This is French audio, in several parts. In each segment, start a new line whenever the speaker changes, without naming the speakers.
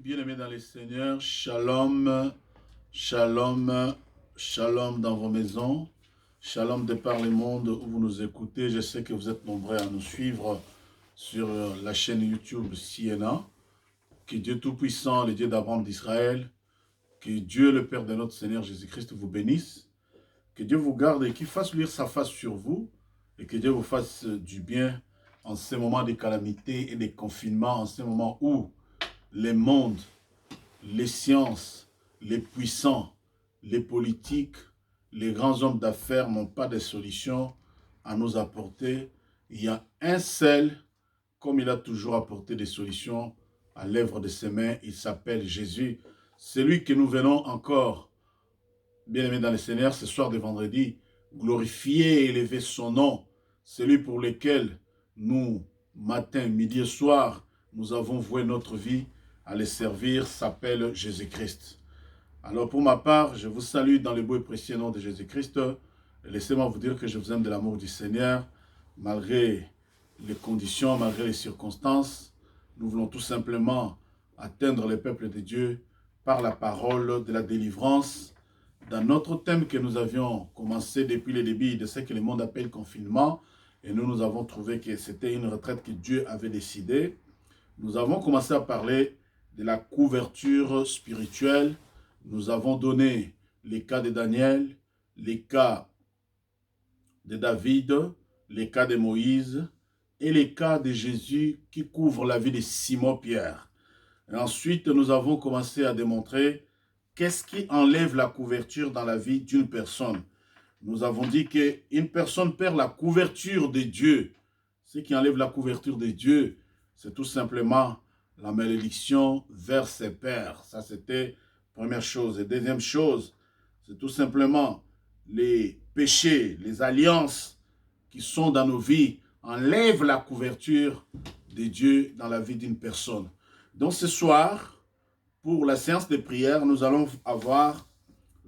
Bien-aimés dans les Seigneurs, shalom, shalom, shalom dans vos maisons, shalom de par le monde où vous nous écoutez. Je sais que vous êtes nombreux à nous suivre sur la chaîne YouTube Siena. Que Dieu Tout-Puissant, le Dieu d'Abraham d'Israël, que Dieu le Père de notre Seigneur Jésus-Christ vous bénisse, que Dieu vous garde et qu'il fasse luire sa face sur vous et que Dieu vous fasse du bien en ces moments de calamité et de confinement, en ces moments où les mondes, les sciences, les puissants, les politiques, les grands hommes d'affaires n'ont pas de solution à nous apporter. Il y a un seul, comme il a toujours apporté des solutions à l'œuvre de ses mains, il s'appelle Jésus. Celui que nous venons encore, bien aimé dans le Seigneur, ce soir de vendredi, glorifier et élever son nom. Celui pour lequel nous, matin, midi et soir, nous avons voué notre vie à les servir, s'appelle Jésus-Christ. Alors pour ma part, je vous salue dans le beau et précieux nom de Jésus-Christ. Laissez-moi vous dire que je vous aime de l'amour du Seigneur, malgré les conditions, malgré les circonstances. Nous voulons tout simplement atteindre le peuple de Dieu par la parole de la délivrance. Dans notre thème que nous avions commencé depuis le début de ce que le monde appelle confinement, et nous avons trouvé que c'était une retraite que Dieu avait décidée. Nous avons commencé à parler de la couverture spirituelle. Nous avons donné les cas de Daniel, les cas de David, les cas de Moïse et les cas de Jésus qui couvrent la vie de Simon-Pierre. Et ensuite, nous avons commencé à démontrer qu'est-ce qui enlève la couverture dans la vie d'une personne. Nous avons dit qu'une personne perd la couverture de Dieu. Ce qui enlève la couverture de Dieu, c'est tout simplement la malédiction vers ses pères. Ça, c'était la première chose. Et deuxième chose, c'est tout simplement les péchés, les alliances qui sont dans nos vies enlèvent la couverture de Dieu dans la vie d'une personne. Donc ce soir, pour la séance de prière, nous allons avoir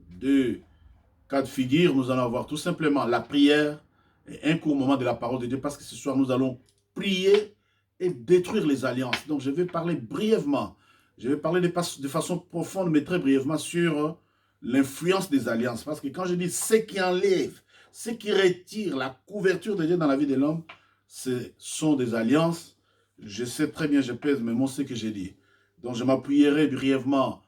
deux cas de figure. Nous allons avoir tout simplement la prière et un court moment de la parole de Dieu, parce que ce soir, nous allons prier et détruire les alliances. Donc, je vais parler brièvement, je vais parler de façon profonde, mais très brièvement, sur l'influence des alliances. Parce que quand je dis ce qui enlève, ce qui retire la couverture de Dieu dans la vie de l'homme, ce sont des alliances. Je sais très bien, je pèse mes mots, ce que j'ai dit. Donc, je m'appuierai brièvement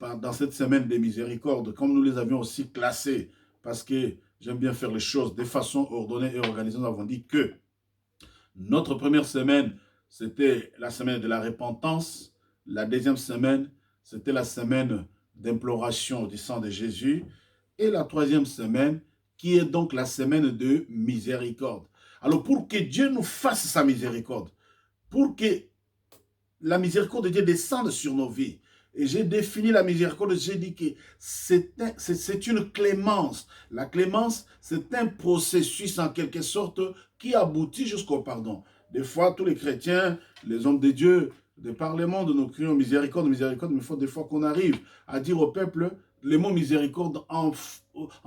dans cette semaine des miséricordes, comme nous les avions aussi classés, parce que j'aime bien faire les choses de façon ordonnée et organisée. Nous avons dit que notre première semaine, c'était la semaine de la repentance. La deuxième semaine, c'était la semaine d'imploration du sang de Jésus. Et la troisième semaine, qui est donc la semaine de miséricorde. Alors, pour que Dieu nous fasse sa miséricorde, pour que la miséricorde de Dieu descende sur nos vies, et j'ai défini la miséricorde, j'ai dit que c'est une clémence. La clémence, c'est un processus en quelque sorte qui aboutit jusqu'au pardon. Des fois, tous les chrétiens, les hommes de Dieu, de par le monde, nous crions miséricorde, miséricorde, mais il faut des fois qu'on arrive à dire au peuple, le mot miséricorde en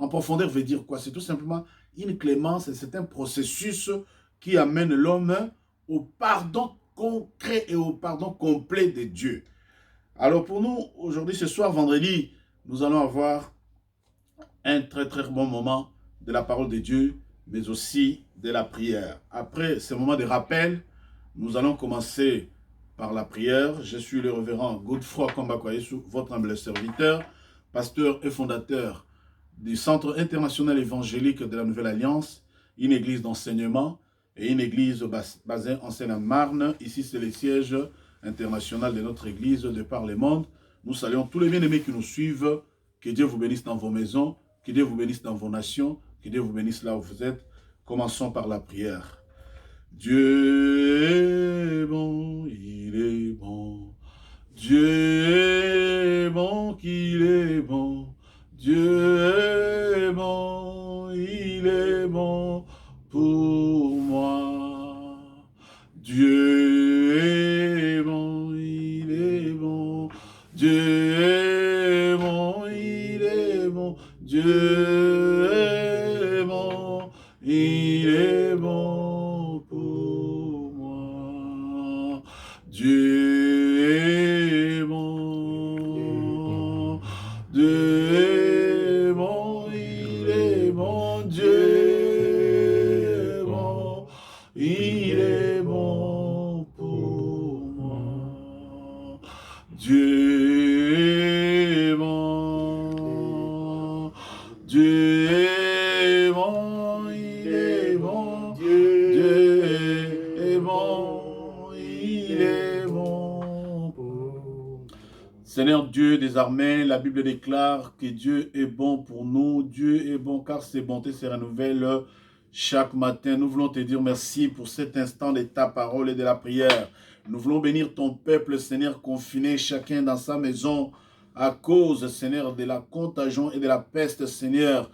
profondeur veut dire quoi? C'est tout simplement une clémence, et c'est un processus qui amène l'homme au pardon concret et au pardon complet de Dieu. Alors pour nous, aujourd'hui, ce soir, vendredi, nous allons avoir un très bon moment de la parole de Dieu, mais aussi de la prière. Après ce moment de rappel, nous allons commencer par la prière. Je suis le révérend Godefroy Kambakwayesu, votre humble serviteur, pasteur et fondateur du Centre international évangélique de la Nouvelle Alliance, une église d'enseignement et une église basée en Seine-et-Marne. Ici, c'est le siège international de notre église de par le monde. Nous saluons tous les bien-aimés qui nous suivent. Que Dieu vous bénisse dans vos maisons, que Dieu vous bénisse dans vos nations, que Dieu vous bénisse là où vous êtes. Commençons par la prière. Dieu est bon, il est bon. Dieu est bon, qu'il est bon. Dieu est bon, il est bon pour moi. Dieu est bon, il est bon. Dieu est bon, il est bon. Dieu est bon, il est bon pour moi. Dieu est bon. Dieu est bon, Dieu est bon, il est bon, Dieu est bon, il est bon. Seigneur Dieu des armées, la Bible déclare que Dieu est bon pour nous, Dieu est bon car ses bontés se renouvellent chaque matin. Nous voulons te dire merci pour cet instant de ta parole et de la prière. Nous voulons bénir ton peuple, Seigneur, confiné, chacun dans sa maison, à cause, Seigneur, de la contagion et de la peste, Seigneur,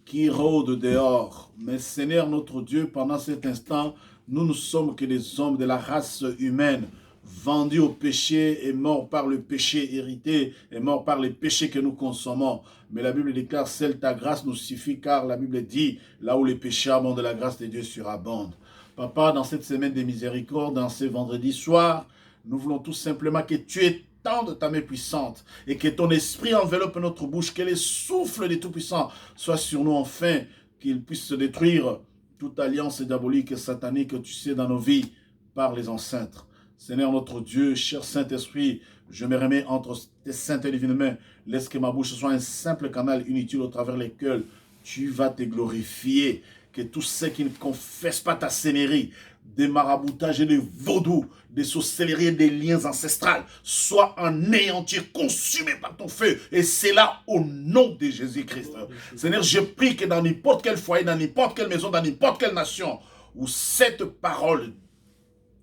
qui rôde dehors. Mais, Seigneur, notre Dieu, pendant cet instant, nous ne sommes que des hommes de la race humaine, vendus au péché et morts par le péché hérité et morts par les péchés que nous consommons. Mais la Bible déclare, seule ta grâce nous suffit, car la Bible dit, là où les péchés abondent, la grâce de Dieu surabonde. Papa, dans cette semaine de miséricorde, dans ce vendredi soir, nous voulons tout simplement que tu étendes ta main puissante et que ton esprit enveloppe notre bouche, que les souffles des Tout-Puissants soient sur nous enfin, qu'il puisse se détruire toute alliance diabolique et satanique que tu sais dans nos vies par les ancêtres. Seigneur notre Dieu, cher Saint-Esprit, je me remets entre tes saintes et divines mains. Laisse que ma bouche soit un simple canal inutile au travers lequel tu vas te glorifier. Que tous ceux qui ne confessent pas ta seigneurie, des maraboutages et des vaudous, des sorcelleries et des liens ancestrales, soient anéantis, consumés par ton feu. Et c'est là au nom de Jésus-Christ. Seigneur, je prie que dans n'importe quel foyer, dans n'importe quelle maison, dans n'importe quelle nation, où cette parole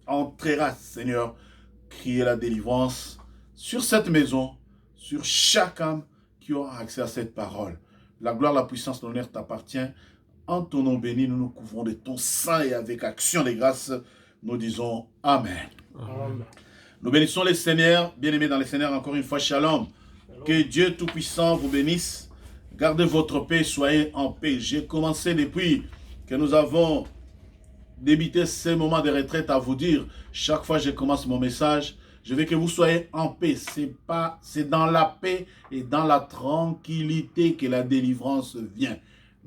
entrera, Seigneur, crier la délivrance sur cette maison, sur chaque âme qui aura accès à cette parole. La gloire, la puissance, l'honneur t'appartient. En ton nom béni, nous nous couvrons de ton sang et avec action de grâce, nous disons Amen. Amen. Nous bénissons les Seigneurs, bien-aimés dans les Seigneurs, encore une fois, shalom. Que Dieu Tout-Puissant vous bénisse. Gardez votre paix, soyez en paix. J'ai commencé depuis que nous avons débuté ces moments de retraite à vous dire, chaque fois que je commence mon message, je veux que vous soyez en paix. C'est dans la paix et dans la tranquillité que la délivrance vient.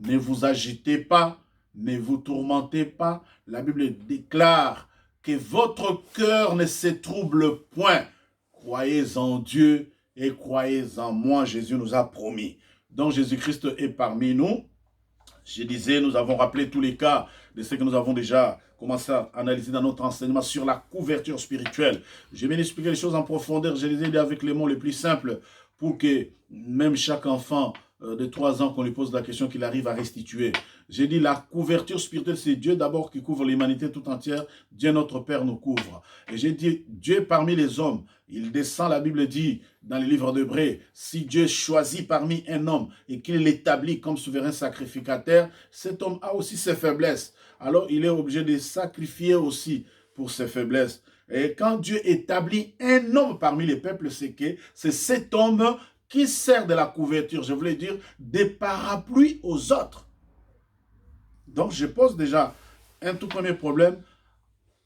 Ne vous agitez pas, ne vous tourmentez pas. La Bible déclare que votre cœur ne se trouble point. Croyez en Dieu et croyez en moi, Jésus nous a promis. Donc Jésus-Christ est parmi nous. Je disais, nous avons rappelé tous les cas de ce que nous avons déjà commencé à analyser dans notre enseignement sur la couverture spirituelle. Je viens d'expliquer les choses en profondeur. Je les ai dit avec les mots les plus simples pour que même chaque enfant de 3 ans qu'on lui pose la question qu'il arrive à restituer. J'ai dit la couverture spirituelle, c'est Dieu d'abord qui couvre l'humanité tout entière. Dieu notre Père nous couvre. Et j'ai dit Dieu parmi les hommes. Il descend, la Bible dit dans les livres d'Hébreux, si Dieu choisit parmi un homme et qu'il l'établit comme souverain sacrificateur, cet homme a aussi ses faiblesses. Alors il est obligé de sacrifier aussi pour ses faiblesses. Et quand Dieu établit un homme parmi les peuples, c'est que c'est cet homme qui sert de la couverture, je voulais dire, des parapluies aux autres. Donc, je pose déjà un tout premier problème.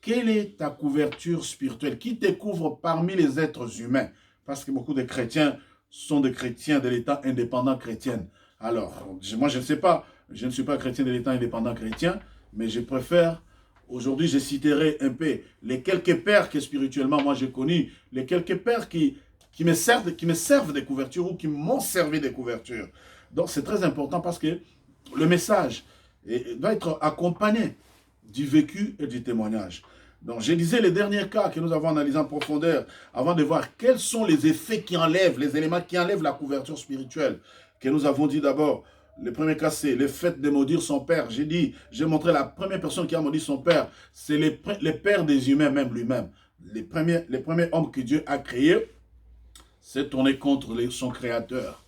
Quelle est ta couverture spirituelle? Qui te couvre parmi les êtres humains? Parce que beaucoup de chrétiens sont des chrétiens de l'État indépendant chrétien. Alors, moi, je ne sais pas, je ne suis pas chrétien de l'État indépendant chrétien, mais je préfère, aujourd'hui, je citerai un peu les quelques pères que spirituellement, moi, j'ai connus, les quelques pères qui me servent des couvertures ou qui m'ont servi des couvertures. Donc, c'est très important parce que le message doit être accompagné du vécu et du témoignage. Donc, je disais les derniers cas que nous avons analysés en profondeur avant de voir quels sont les effets qui enlèvent, les éléments qui enlèvent la couverture spirituelle. Que nous avons dit d'abord, le premier cas, c'est le fait de maudire son père. J'ai montré la première personne qui a maudit son père, c'est le père des humains, même lui-même. Les premiers hommes que Dieu a créés, s'est tourné contre son créateur.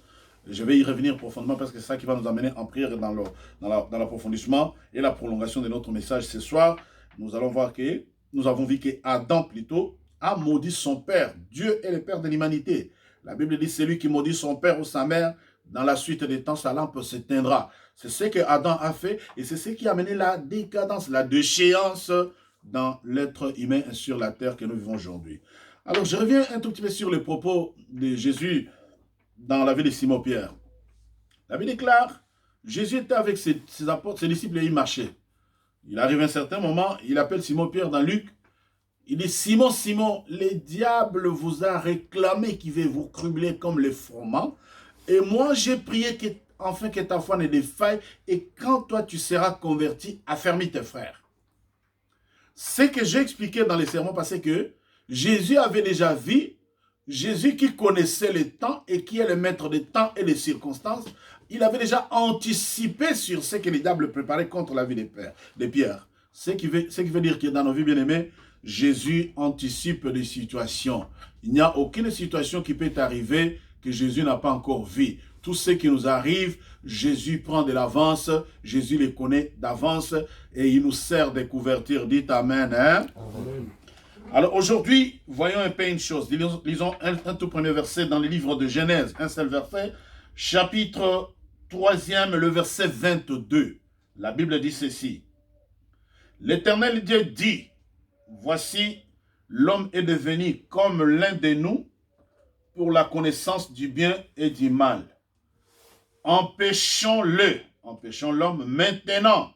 Je vais y revenir profondément parce que c'est ça qui va nous amener en prière dans l'approfondissement et la prolongation de notre message ce soir. Nous allons voir que nous avons vu qu'Adam plutôt a maudit son père. Dieu est le père de l'humanité. La Bible dit c'est lui qui maudit son père ou sa mère. Dans la suite des temps, sa lampe s'éteindra. C'est ce que Adam a fait et c'est ce qui a amené la décadence, la déchéance dans l'être humain et sur la terre que nous vivons aujourd'hui. Alors, je reviens un tout petit peu sur les propos de Jésus dans la vie de Simon-Pierre. La Bible déclare, Jésus était avec ses apôtres, ses disciples et il marchait. Il arrive à un certain moment, il appelle Simon-Pierre dans Luc, Il dit, Simon, Simon, le diable vous a réclamé qu'il veut vous cribler comme les froment. Et moi, j'ai prié afin que ta foi ne défaille. Et quand toi, tu seras converti, affermis tes frères. Ce que j'ai expliqué dans les sermons passés, que Jésus avait déjà vu, Jésus qui connaissait les temps et qui est le maître des temps et des circonstances, il avait déjà anticipé sur ce que les diables préparaient contre la vie des Pierre. Ce qui veut dire que dans nos vies bien-aimées, Jésus anticipe les situations. Il n'y a aucune situation qui peut arriver que Jésus n'a pas encore vu. Tout ce qui nous arrive, Jésus prend de l'avance, Jésus les connaît d'avance et il nous sert de couverture. Dites Amen. Hein? Amen. Alors aujourd'hui, voyons un peu une chose. Lisons un tout premier verset dans le livre de Genèse, un seul verset, chapitre 3e, le verset 22. La Bible dit ceci. L'Éternel Dieu dit, voici, l'homme est devenu comme l'un de nous pour la connaissance du bien et du mal. Empêchons-le, empêchons l'homme maintenant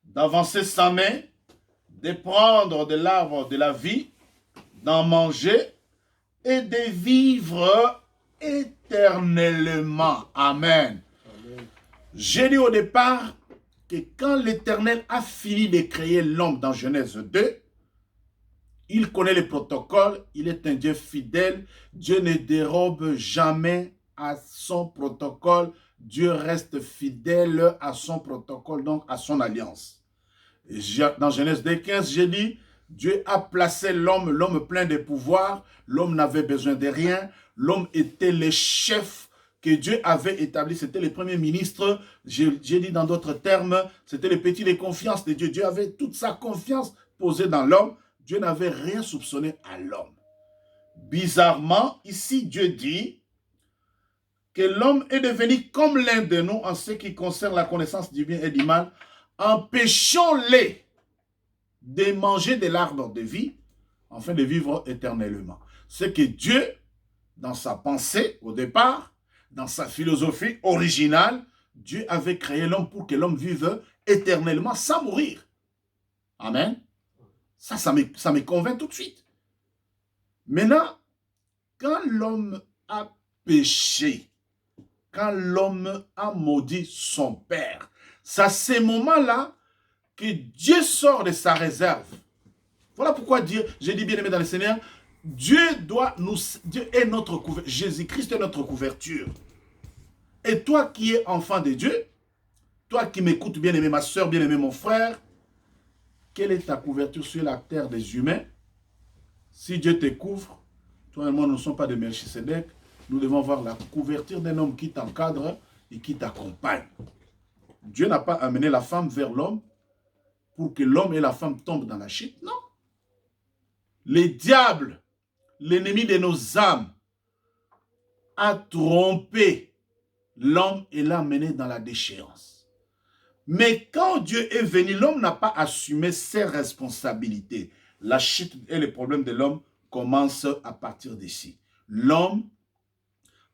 d'avancer sa main, de prendre de l'arbre de la vie, d'en manger et de vivre éternellement. Amen. Amen. J'ai dit au départ que quand l'Éternel a fini de créer l'homme dans Genèse 2, il connaît les protocoles, il est un Dieu fidèle, Dieu ne dérobe jamais à son protocole, Dieu reste fidèle à son protocole, donc à son alliance. Et dans Genèse 2,15, j'ai dit, Dieu a placé l'homme plein de pouvoir, l'homme n'avait besoin de rien, l'homme était le chef que Dieu avait établi, c'était le premier ministre, j'ai dit dans d'autres termes, c'était le petit de confiance de Dieu. Dieu avait toute sa confiance posée dans l'homme, Dieu n'avait rien soupçonné à l'homme. Bizarrement, ici Dieu dit que l'homme est devenu comme l'un de nous en ce qui concerne la connaissance du bien et du mal. Empêchons-les de manger de l'arbre de vie afin de vivre éternellement. C'est que Dieu, dans sa pensée au départ, dans sa philosophie originale, Dieu avait créé l'homme pour que l'homme vive éternellement sans mourir. Amen. Ça me convainc tout de suite. Maintenant, quand l'homme a péché, quand l'homme a maudit son père, c'est à ce moment-là que Dieu sort de sa réserve. Voilà pourquoi j'ai dit bien aimé dans le Seigneur, Dieu est notre couverture, Jésus-Christ est notre couverture. Et toi qui es enfant de Dieu, toi qui m'écoutes bien aimé ma soeur, bien aimé mon frère, quelle est ta couverture sur la terre des humains? Si Dieu te couvre, toi et moi, nous ne sommes pas de Melchisedec, nous devons avoir la couverture d'un homme qui t'encadre et qui t'accompagne. Dieu n'a pas amené la femme vers l'homme pour que l'homme et la femme tombent dans la chute, non. Le diable, l'ennemi de nos âmes, a trompé l'homme et l'a mené dans la déchéance. Mais quand Dieu est venu, l'homme n'a pas assumé ses responsabilités. La chute et le problème de l'homme commencent à partir d'ici. L'homme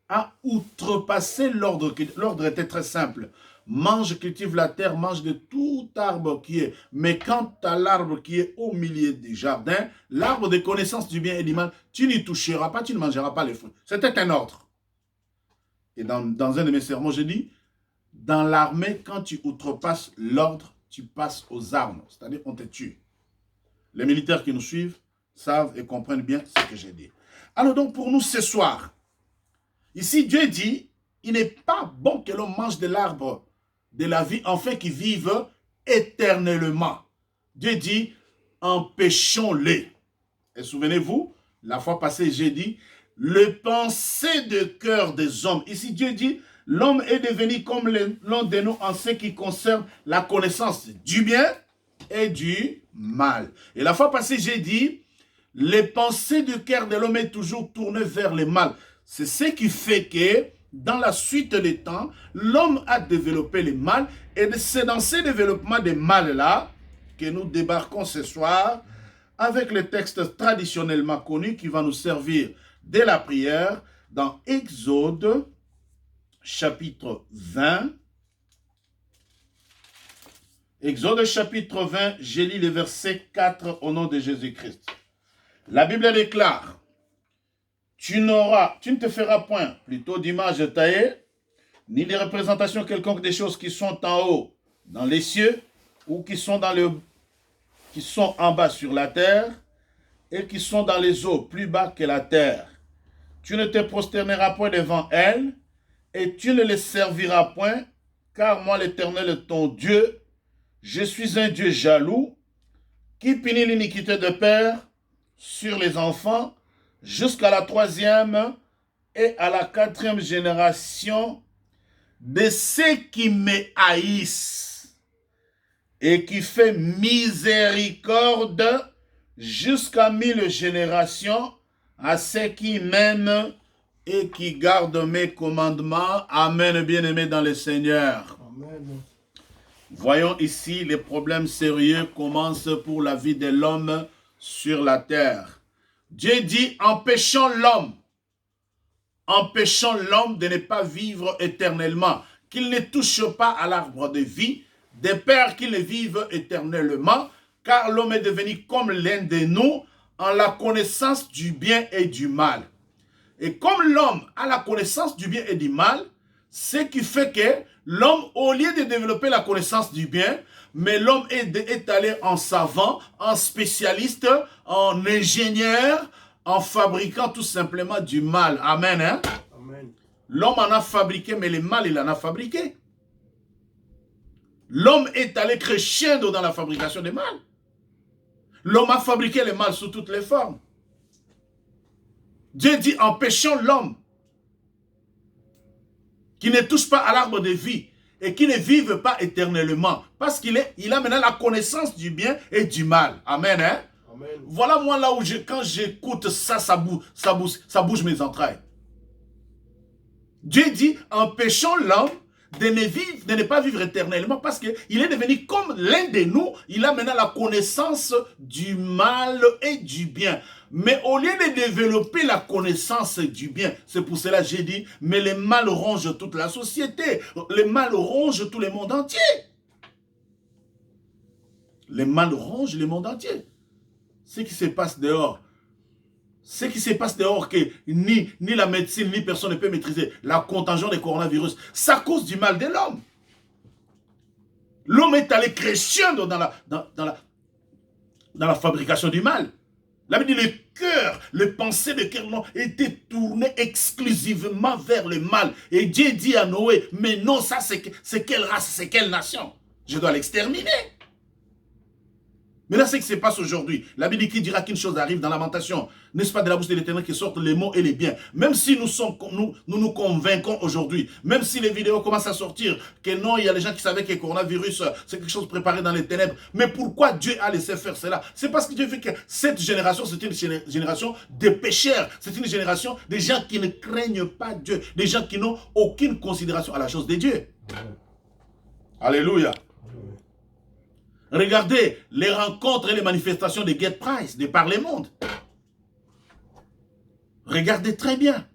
a outrepassé l'ordre. L'ordre était très simple. Mange, cultive la terre, mange de tout arbre qui est. Mais quant à l'arbre qui est au milieu du jardin, l'arbre de connaissance du bien et du mal, tu n'y toucheras pas, tu ne mangeras pas les fruits. C'était un ordre. Et dans un de mes sermons, je dis, dans l'armée, quand tu outrepasses l'ordre, tu passes aux armes. C'est-à-dire qu'on te tue. Les militaires qui nous suivent savent et comprennent bien ce que j'ai dit. Alors donc pour nous ce soir, ici Dieu dit, il n'est pas bon que l'homme mange de l'arbre de la vie afin qu'il vive éternellement. Dieu dit, empêchons-les. Et souvenez-vous, la fois passée j'ai dit, le pensée de cœur des hommes. Ici Dieu dit, l'homme est devenu comme l'un de nous en ce qui concerne la connaissance du bien et du mal. Et la fois passée, j'ai dit, les pensées du cœur de l'homme est toujours tournées vers le mal. C'est ce qui fait que, dans la suite des temps, l'homme a développé le mal. Et c'est dans ce développement de mal-là que nous débarquons ce soir avec le texte traditionnellement connu qui va nous servir dès la prière dans Exode, chapitre 20. Exode chapitre 20, j'ai lu le verset 4 au nom de Jésus-Christ. La Bible déclare, tu ne te feras point plutôt d'image taillée, ni de représentation quelconque des choses qui sont en haut dans les cieux, ou qui sont en bas sur la terre, et qui sont dans les eaux plus bas que la terre. Tu ne te prosterneras point devant elles, et tu ne les serviras point, car moi l'Éternel ton Dieu, je suis un Dieu jaloux, qui punit l'iniquité de père sur les enfants, jusqu'à la 3e et à la 4e génération de ceux qui me haïssent, et qui fait miséricorde jusqu'à 1000 générations à ceux qui m'aiment et qui gardent mes commandements. Amen, bien-aimés dans le Seigneur. Amen. Voyons ici, les problèmes sérieux commencent pour la vie de l'homme sur la terre. Dieu dit, empêchons l'homme de ne pas vivre éternellement, qu'il ne touche pas à l'arbre de vie, de peur qu'il ne vive éternellement, car l'homme est devenu comme l'un de nous en la connaissance du bien et du mal. Et comme l'homme a la connaissance du bien et du mal, ce qui fait que l'homme, au lieu de développer la connaissance du bien, mais l'homme est allé en savant, en spécialiste, en ingénieur, en fabriquant tout simplement du mal. Amen. Hein? Amen. L'homme en a fabriqué, mais le mal, il en a fabriqué. L'homme est allé crescendo dans la fabrication du mal. L'homme a fabriqué le mal sous toutes les formes. Dieu dit, empêchons l'homme qui ne touche pas à l'arbre de vie et qui ne vive pas éternellement, parce qu'il a maintenant la connaissance du bien et du mal. Amen. Hein? Amen. Voilà moi là où quand j'écoute ça, ça bouge mes entrailles. Dieu dit, empêchons l'homme de ne pas vivre éternellement, parce qu'il est devenu comme l'un de nous. Il a maintenant la connaissance du mal et du bien. Mais au lieu de développer la connaissance du bien, c'est pour cela que j'ai dit, mais le mal ronge toute la société. Le mal ronge tout le monde entier. Le mal ronge le monde entier. Ce qui se passe dehors, que ni la médecine, ni personne ne peut maîtriser, la contagion des coronavirus, c'est à cause du mal de l'homme. L'homme est allé crescendo dans la fabrication du mal. La Bible dit, le cœur, le pensée de cœur était tourné exclusivement vers le mal. Et Dieu dit à Noé, mais non, ça c'est quelle race, c'est quelle nation? Je dois l'exterminer. Mais là, c'est ce qui se passe aujourd'hui. La Bible qui dira qu'une chose arrive dans Lamentation. N'est-ce pas de la bouche de l'Éternel qui sortent les mots et les biens. Même si nous convainquons aujourd'hui, même si les vidéos commencent à sortir, que non, il y a des gens qui savaient que le coronavirus, c'est quelque chose préparé dans les ténèbres. Mais pourquoi Dieu a laissé faire cela? C'est parce que Dieu fait que cette génération, c'est une génération de pécheurs. C'est une génération de gens qui ne craignent pas Dieu. Des gens qui n'ont aucune considération à la chose de Dieu. Alléluia. Regardez les rencontres et les manifestations de Get Price, de par le monde. Regardez très bien.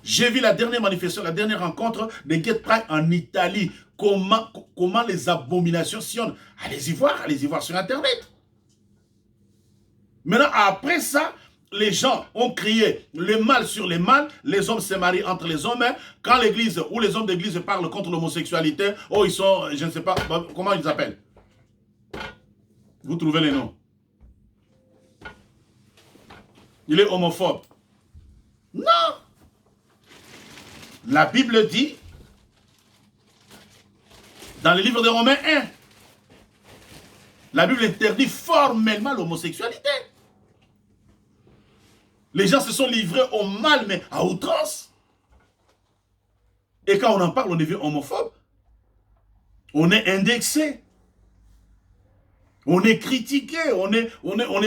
J'ai vu la dernière manifestation, la dernière rencontre de Get Price en Italie. Comment les abominations sillonnent. Allez-y voir sur Internet. Maintenant, après ça, les gens ont crié le mal sur le mal, les hommes se marient entre les hommes. Quand l'église ou les hommes d'église parlent contre l'homosexualité, oh, ils sont, je ne sais pas, comment ils appellent? Vous trouvez les noms. Il est homophobe. Non. La Bible dit, dans le livre de Romains 1, la Bible interdit formellement l'homosexualité. Les gens se sont livrés au mal, mais à outrance. Et quand on en parle, on devient homophobe. On est indexé. On est critiqué. On est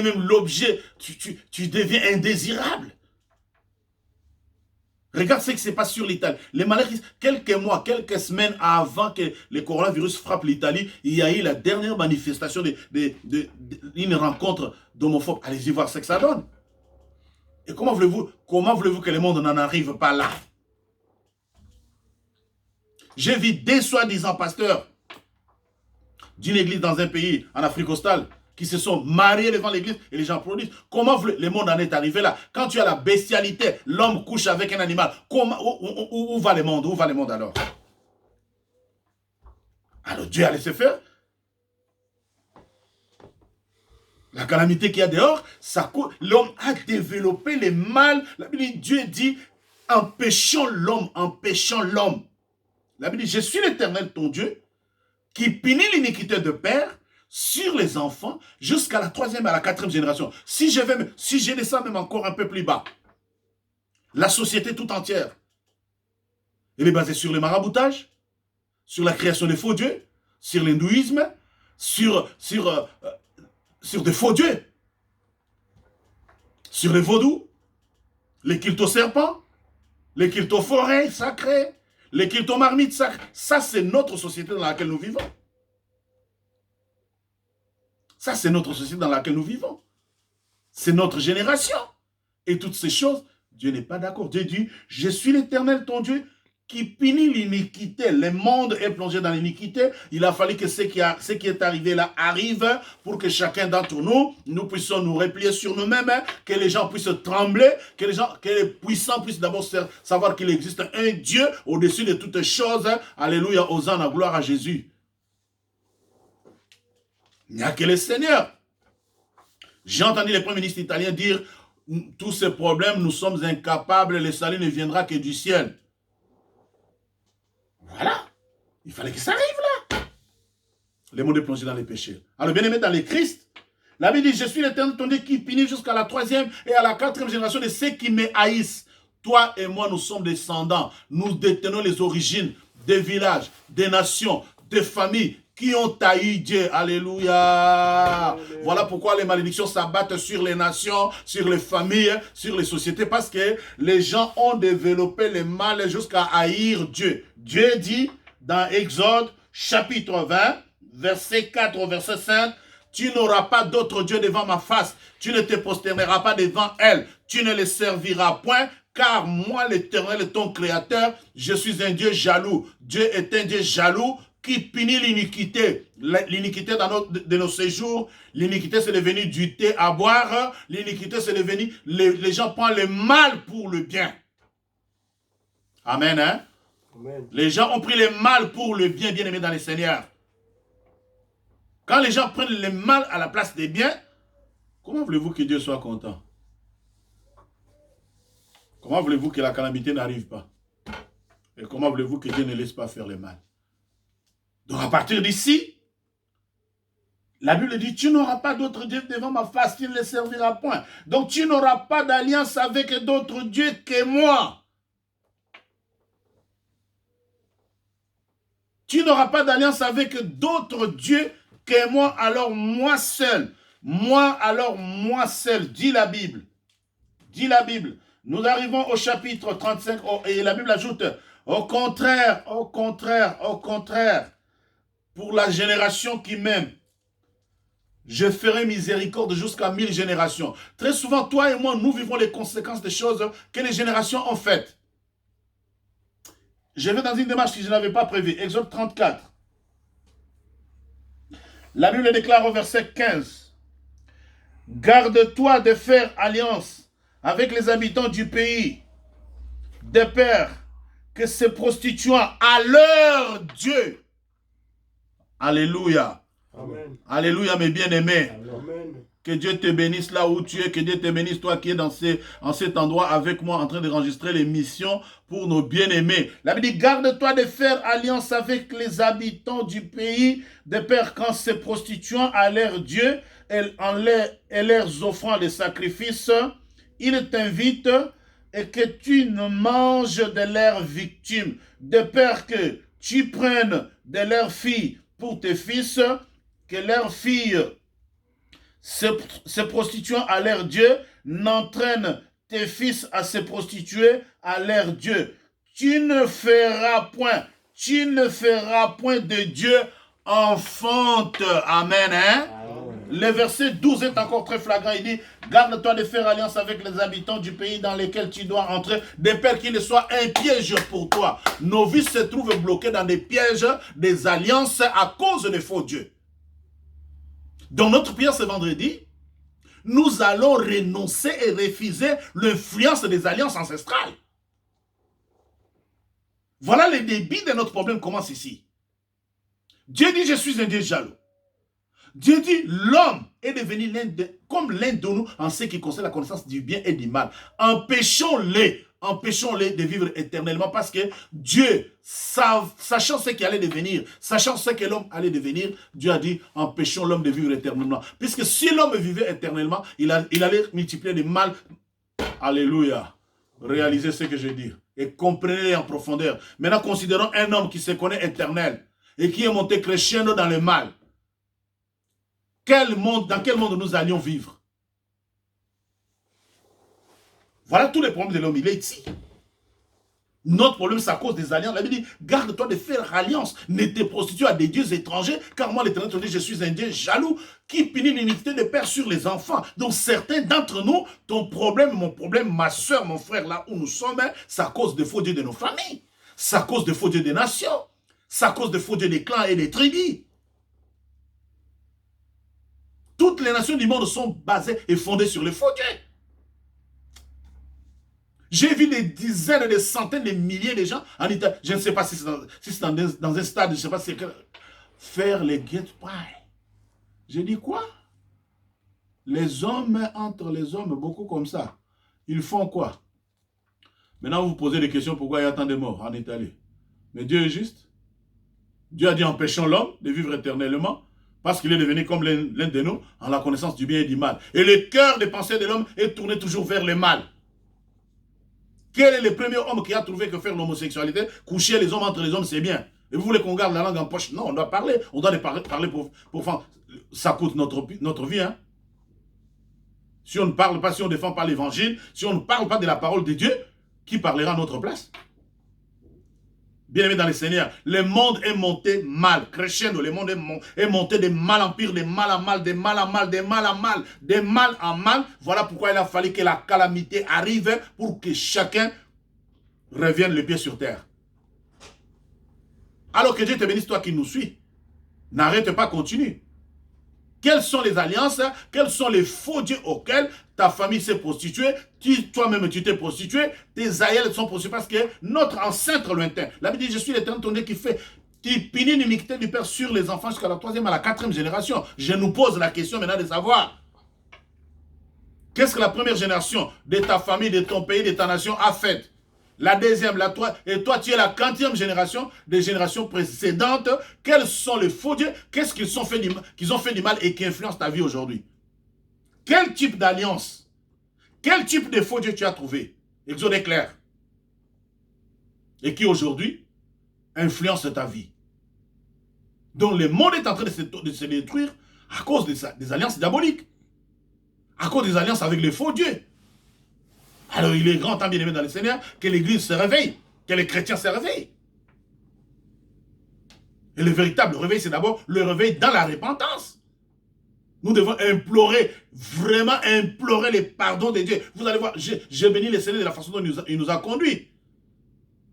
même l'objet. Tu deviens indésirable. Regarde ce qui se passe sur l'Italie. Les malheurs, quelques mois, quelques semaines avant que le coronavirus frappe l'Italie, il y a eu la dernière manifestation d'une rencontre d'homophobes. Allez-y voir ce que ça donne. Et comment voulez-vous que le monde n'en arrive pas là? J'ai vu des soi-disant pasteurs d'une église dans un pays en Afrique australe qui se sont mariés devant l'église et les gens applaudissent. Comment le monde en est arrivé là? Quand tu as la bestialité, l'homme couche avec un animal, où va le monde? Où va le monde alors? Alors Dieu a laissé faire. La calamité qu'il y a dehors, l'homme a développé le mal. La Bible dit, Dieu dit, empêchons l'homme, empêchons l'homme. La Bible dit, je suis l'Éternel ton Dieu, qui punit l'iniquité de père sur les enfants jusqu'à la 3e et à la 4e génération. Si je descends même encore un peu plus bas, la société tout entière, elle est basée sur le maraboutage, sur la création des faux dieux, sur l'hindouisme, sur des faux dieux, sur les vaudous, les cultes aux serpents, les cultes aux forêts sacrées, les cultes aux marmites sacrées. Ça, c'est notre société dans laquelle nous vivons. Ça, c'est notre société dans laquelle nous vivons. C'est notre génération. Et toutes ces choses, Dieu n'est pas d'accord. Dieu dit, je suis l'Éternel ton Dieu qui punit l'iniquité. Le monde est plongé dans l'iniquité. Il a fallu que ce qui est arrivé là arrive pour que chacun d'entre nous puissions nous replier sur nous-mêmes, que les gens puissent trembler, que les puissants puissent d'abord savoir qu'il existe un Dieu au-dessus de toutes choses. Alléluia, hosanna, gloire à Jésus. Il n'y a que le Seigneur. J'ai entendu les premiers ministres italiens dire, tous ces problèmes, nous sommes incapables, le salut ne viendra que du ciel. Voilà. Il fallait que ça arrive là. Le monde est plongé dans les péchés. Alors bien aimé dans les Christ, la Bible dit, je suis l'Éternel ton Dieu qui punit jusqu'à la 3e et à la 4e génération de ceux qui me haïssent. Toi et moi, nous sommes descendants. Nous détenons les origines des villages, des nations, des familles qui ont haï Dieu. Alléluia. Alléluia. Voilà pourquoi les malédictions s'abattent sur les nations, sur les familles, sur les sociétés, parce que les gens ont développé le mal jusqu'à haïr Dieu. Dieu dit dans Exode chapitre 20, verset 4 au verset 5, « Tu n'auras pas d'autre Dieu devant ma face, tu ne te prosterneras pas devant elle, tu ne les serviras point, car moi l'Éternel, ton Créateur, je suis un Dieu jaloux. » Dieu est un Dieu jaloux qui punit l'iniquité. L'iniquité de nos séjours, l'iniquité c'est devenu du thé à boire, l'iniquité c'est devenu, les gens prennent le mal pour le bien. Amen, hein? Amen. Les gens ont pris le mal pour le bien, bien aimé dans le Seigneur. Quand les gens prennent le mal à la place des biens, comment voulez-vous que Dieu soit content? Comment voulez-vous que la calamité n'arrive pas? Et comment voulez-vous que Dieu ne laisse pas faire le mal? Donc à partir d'ici, la Bible dit, tu n'auras pas d'autre Dieu devant ma face, tu ne les serviras point. Donc tu n'auras pas d'alliance avec d'autres dieux que moi. Tu n'auras pas d'alliance avec d'autres dieux que moi, alors moi seul. Moi, alors moi seul, dit la Bible. Dit la Bible. Nous arrivons au chapitre 35 et la Bible ajoute, au contraire, pour la génération qui m'aime, je ferai miséricorde jusqu'à 1000 générations. Très souvent, toi et moi, nous vivons les conséquences des choses que les générations ont faites. Je vais dans une démarche que je n'avais pas prévue. Exode 34. La Bible déclare au verset 15. « Garde-toi de faire alliance avec les habitants du pays, de peur que se prostituant à leur Dieu. » Alléluia. Amen. Alléluia, mes bien-aimés. Amen. Que Dieu te bénisse là où tu es. Que Dieu te bénisse, toi qui es en cet endroit avec moi en train d'enregistrer l'émission pour nos bien-aimés. La Bible dit, garde-toi de faire alliance avec les habitants du pays, de peur qu'en se prostituant à leur Dieu et leur offrant des sacrifices, ils t'invitent et que tu ne manges de leurs victimes, de peur que tu prennes de leurs filles pour tes fils, que leurs filles se prostituant à leur Dieu n'entraînent tes fils à se prostituer à leur Dieu. Tu ne feras point de Dieu enfante. Amen, hein? Le verset 12 est encore très flagrant. Il dit, garde-toi de faire alliance avec les habitants du pays dans lequel tu dois entrer, de peur qu'il ne soit un piège pour toi. Nos vies se trouvent bloquées dans des pièges, des alliances à cause des faux dieux. Dans notre prière ce vendredi, nous allons renoncer et refuser l'influence des alliances ancestrales. Voilà le début de notre problème commence ici. Dieu dit, je suis un Dieu jaloux. Dieu dit, l'homme est devenu comme l'un de nous en ce qui concerne la connaissance du bien et du mal. Empêchons-les de vivre éternellement parce que Dieu, sachant ce qui allait devenir, sachant ce que l'homme allait devenir, Dieu a dit, empêchons l'homme de vivre éternellement. Puisque si l'homme vivait éternellement, il allait multiplier le mal. Alléluia. Réalisez ce que je dis et comprenez en profondeur. Maintenant, considérons un homme qui se connaît éternel et qui est monté crescendo dans le mal. Dans quel monde nous allions vivre? Voilà tous les problèmes de l'homme. Il est ici. Notre problème, c'est à cause des alliances. La Bible dit, garde-toi de faire alliance. Ne te prostitue à des dieux étrangers, car moi, l'Éternel te dit, je suis un Dieu jaloux qui punit l'iniquité de père sur les enfants. Donc, certains d'entre nous, ton problème, mon problème, ma soeur, mon frère, là où nous sommes, c'est à cause des faux dieux de nos familles. C'est à cause des faux dieux des nations. C'est à cause des faux dieux des clans et des tribus. Toutes les nations du monde sont basées et fondées sur les faux dieux. J'ai vu des dizaines, des centaines, des milliers de gens en Italie. Je ne sais pas si c'est dans un stade, je ne sais pas si c'est faire les get pie. J'ai dit quoi? Les hommes, entre les hommes, beaucoup comme ça. Ils font quoi? Maintenant, vous vous posez des questions, pourquoi il y a tant de morts en Italie? Mais Dieu est juste. Dieu a dit, empêchons l'homme de vivre éternellement, parce qu'il est devenu comme l'un de nous, en la connaissance du bien et du mal. Et le cœur des pensées de l'homme est tourné toujours vers le mal. Quel est le premier homme qui a trouvé que faire l'homosexualité, coucher les hommes entre les hommes, c'est bien? Et vous voulez qu'on garde la langue en poche? Non, on doit parler. On doit parler pour faire. Ça coûte notre vie. Hein? Si on ne parle pas, si on ne défend pas l'évangile, si on ne parle pas de la parole de Dieu, qui parlera à notre place? Bien-aimés dans le Seigneur, le monde est monté mal. Crescendo, le monde est monté de mal en pire, de mal en mal, de mal en mal, de mal en mal, de mal en mal. Voilà pourquoi il a fallu que la calamité arrive pour que chacun revienne le pied sur terre. Alors que Dieu te bénisse, toi qui nous suis. N'arrête pas, continue. Quelles sont les alliances? Quels sont les faux dieux auxquels ta famille s'est prostituée? Toi-même, tu t'es prostitué. Tes aïeux sont prostitués parce que notre ancêtre lointain, la Bible dit, je suis l'Éternel ton Dieu qui punit l'iniquité du père sur les enfants jusqu'à la 3e, à la 4e génération. Je nous pose la question maintenant de savoir. Qu'est-ce que la première génération de ta famille, de ton pays, de ta nation a fait? La deuxième, la troisième, et toi tu es la 4e génération des générations précédentes. Quels sont les faux dieux? Qu'est-ce qu'ils ont fait du mal et qui influencent ta vie aujourd'hui? Quel type d'alliance? Quel type de faux dieu tu as trouvé? Exode est clair. Et qui aujourd'hui influence ta vie. Donc le monde est en train de se détruire à cause des alliances diaboliques. À cause des alliances avec les faux dieux. Alors il est grand temps, bien aimé dans le Seigneur, que l'Église se réveille, que les chrétiens se réveillent. Et le véritable réveil, c'est d'abord le réveil dans la repentance. Nous devons implorer, vraiment implorer le pardon de Dieu. Vous allez voir, j'ai béni le Seigneur de la façon dont il nous a conduits.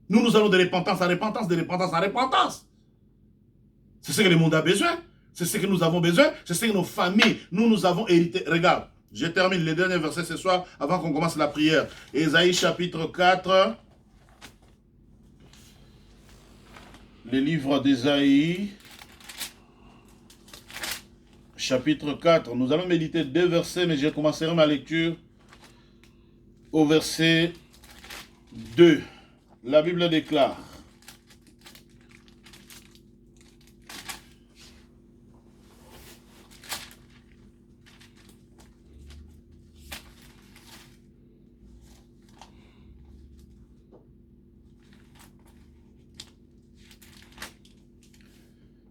Nous allons de repentance en repentance, de repentance en repentance. C'est ce que le monde a besoin. C'est ce que nous avons besoin. C'est ce que nos familles, nous avons hérité. Regarde. Je termine les derniers versets ce soir avant qu'on commence la prière. Ésaïe chapitre 4. Le livre d'Ésaïe. Chapitre 4. Nous allons méditer 2 versets, mais je commencerai ma lecture au verset 2. La Bible déclare.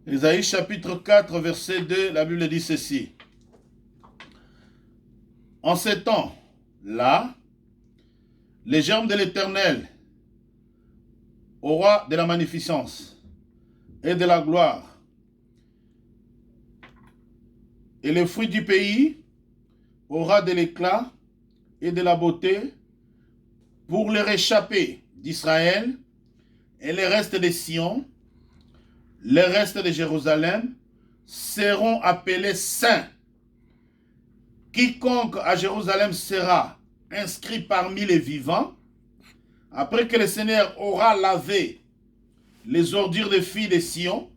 Ésaïe chapitre 4, verset 2, la Bible dit ceci. En ces temps-là, les germes de l'Éternel, au roi de la magnificence et de la gloire, et les fruits du pays, aura de l'éclat et de la beauté, pour les réchappés d'Israël et les restes de Sion, les restes de Jérusalem, seront appelés saints. Quiconque à Jérusalem sera inscrit parmi les vivants, après que le Seigneur aura lavé les ordures des filles de Sion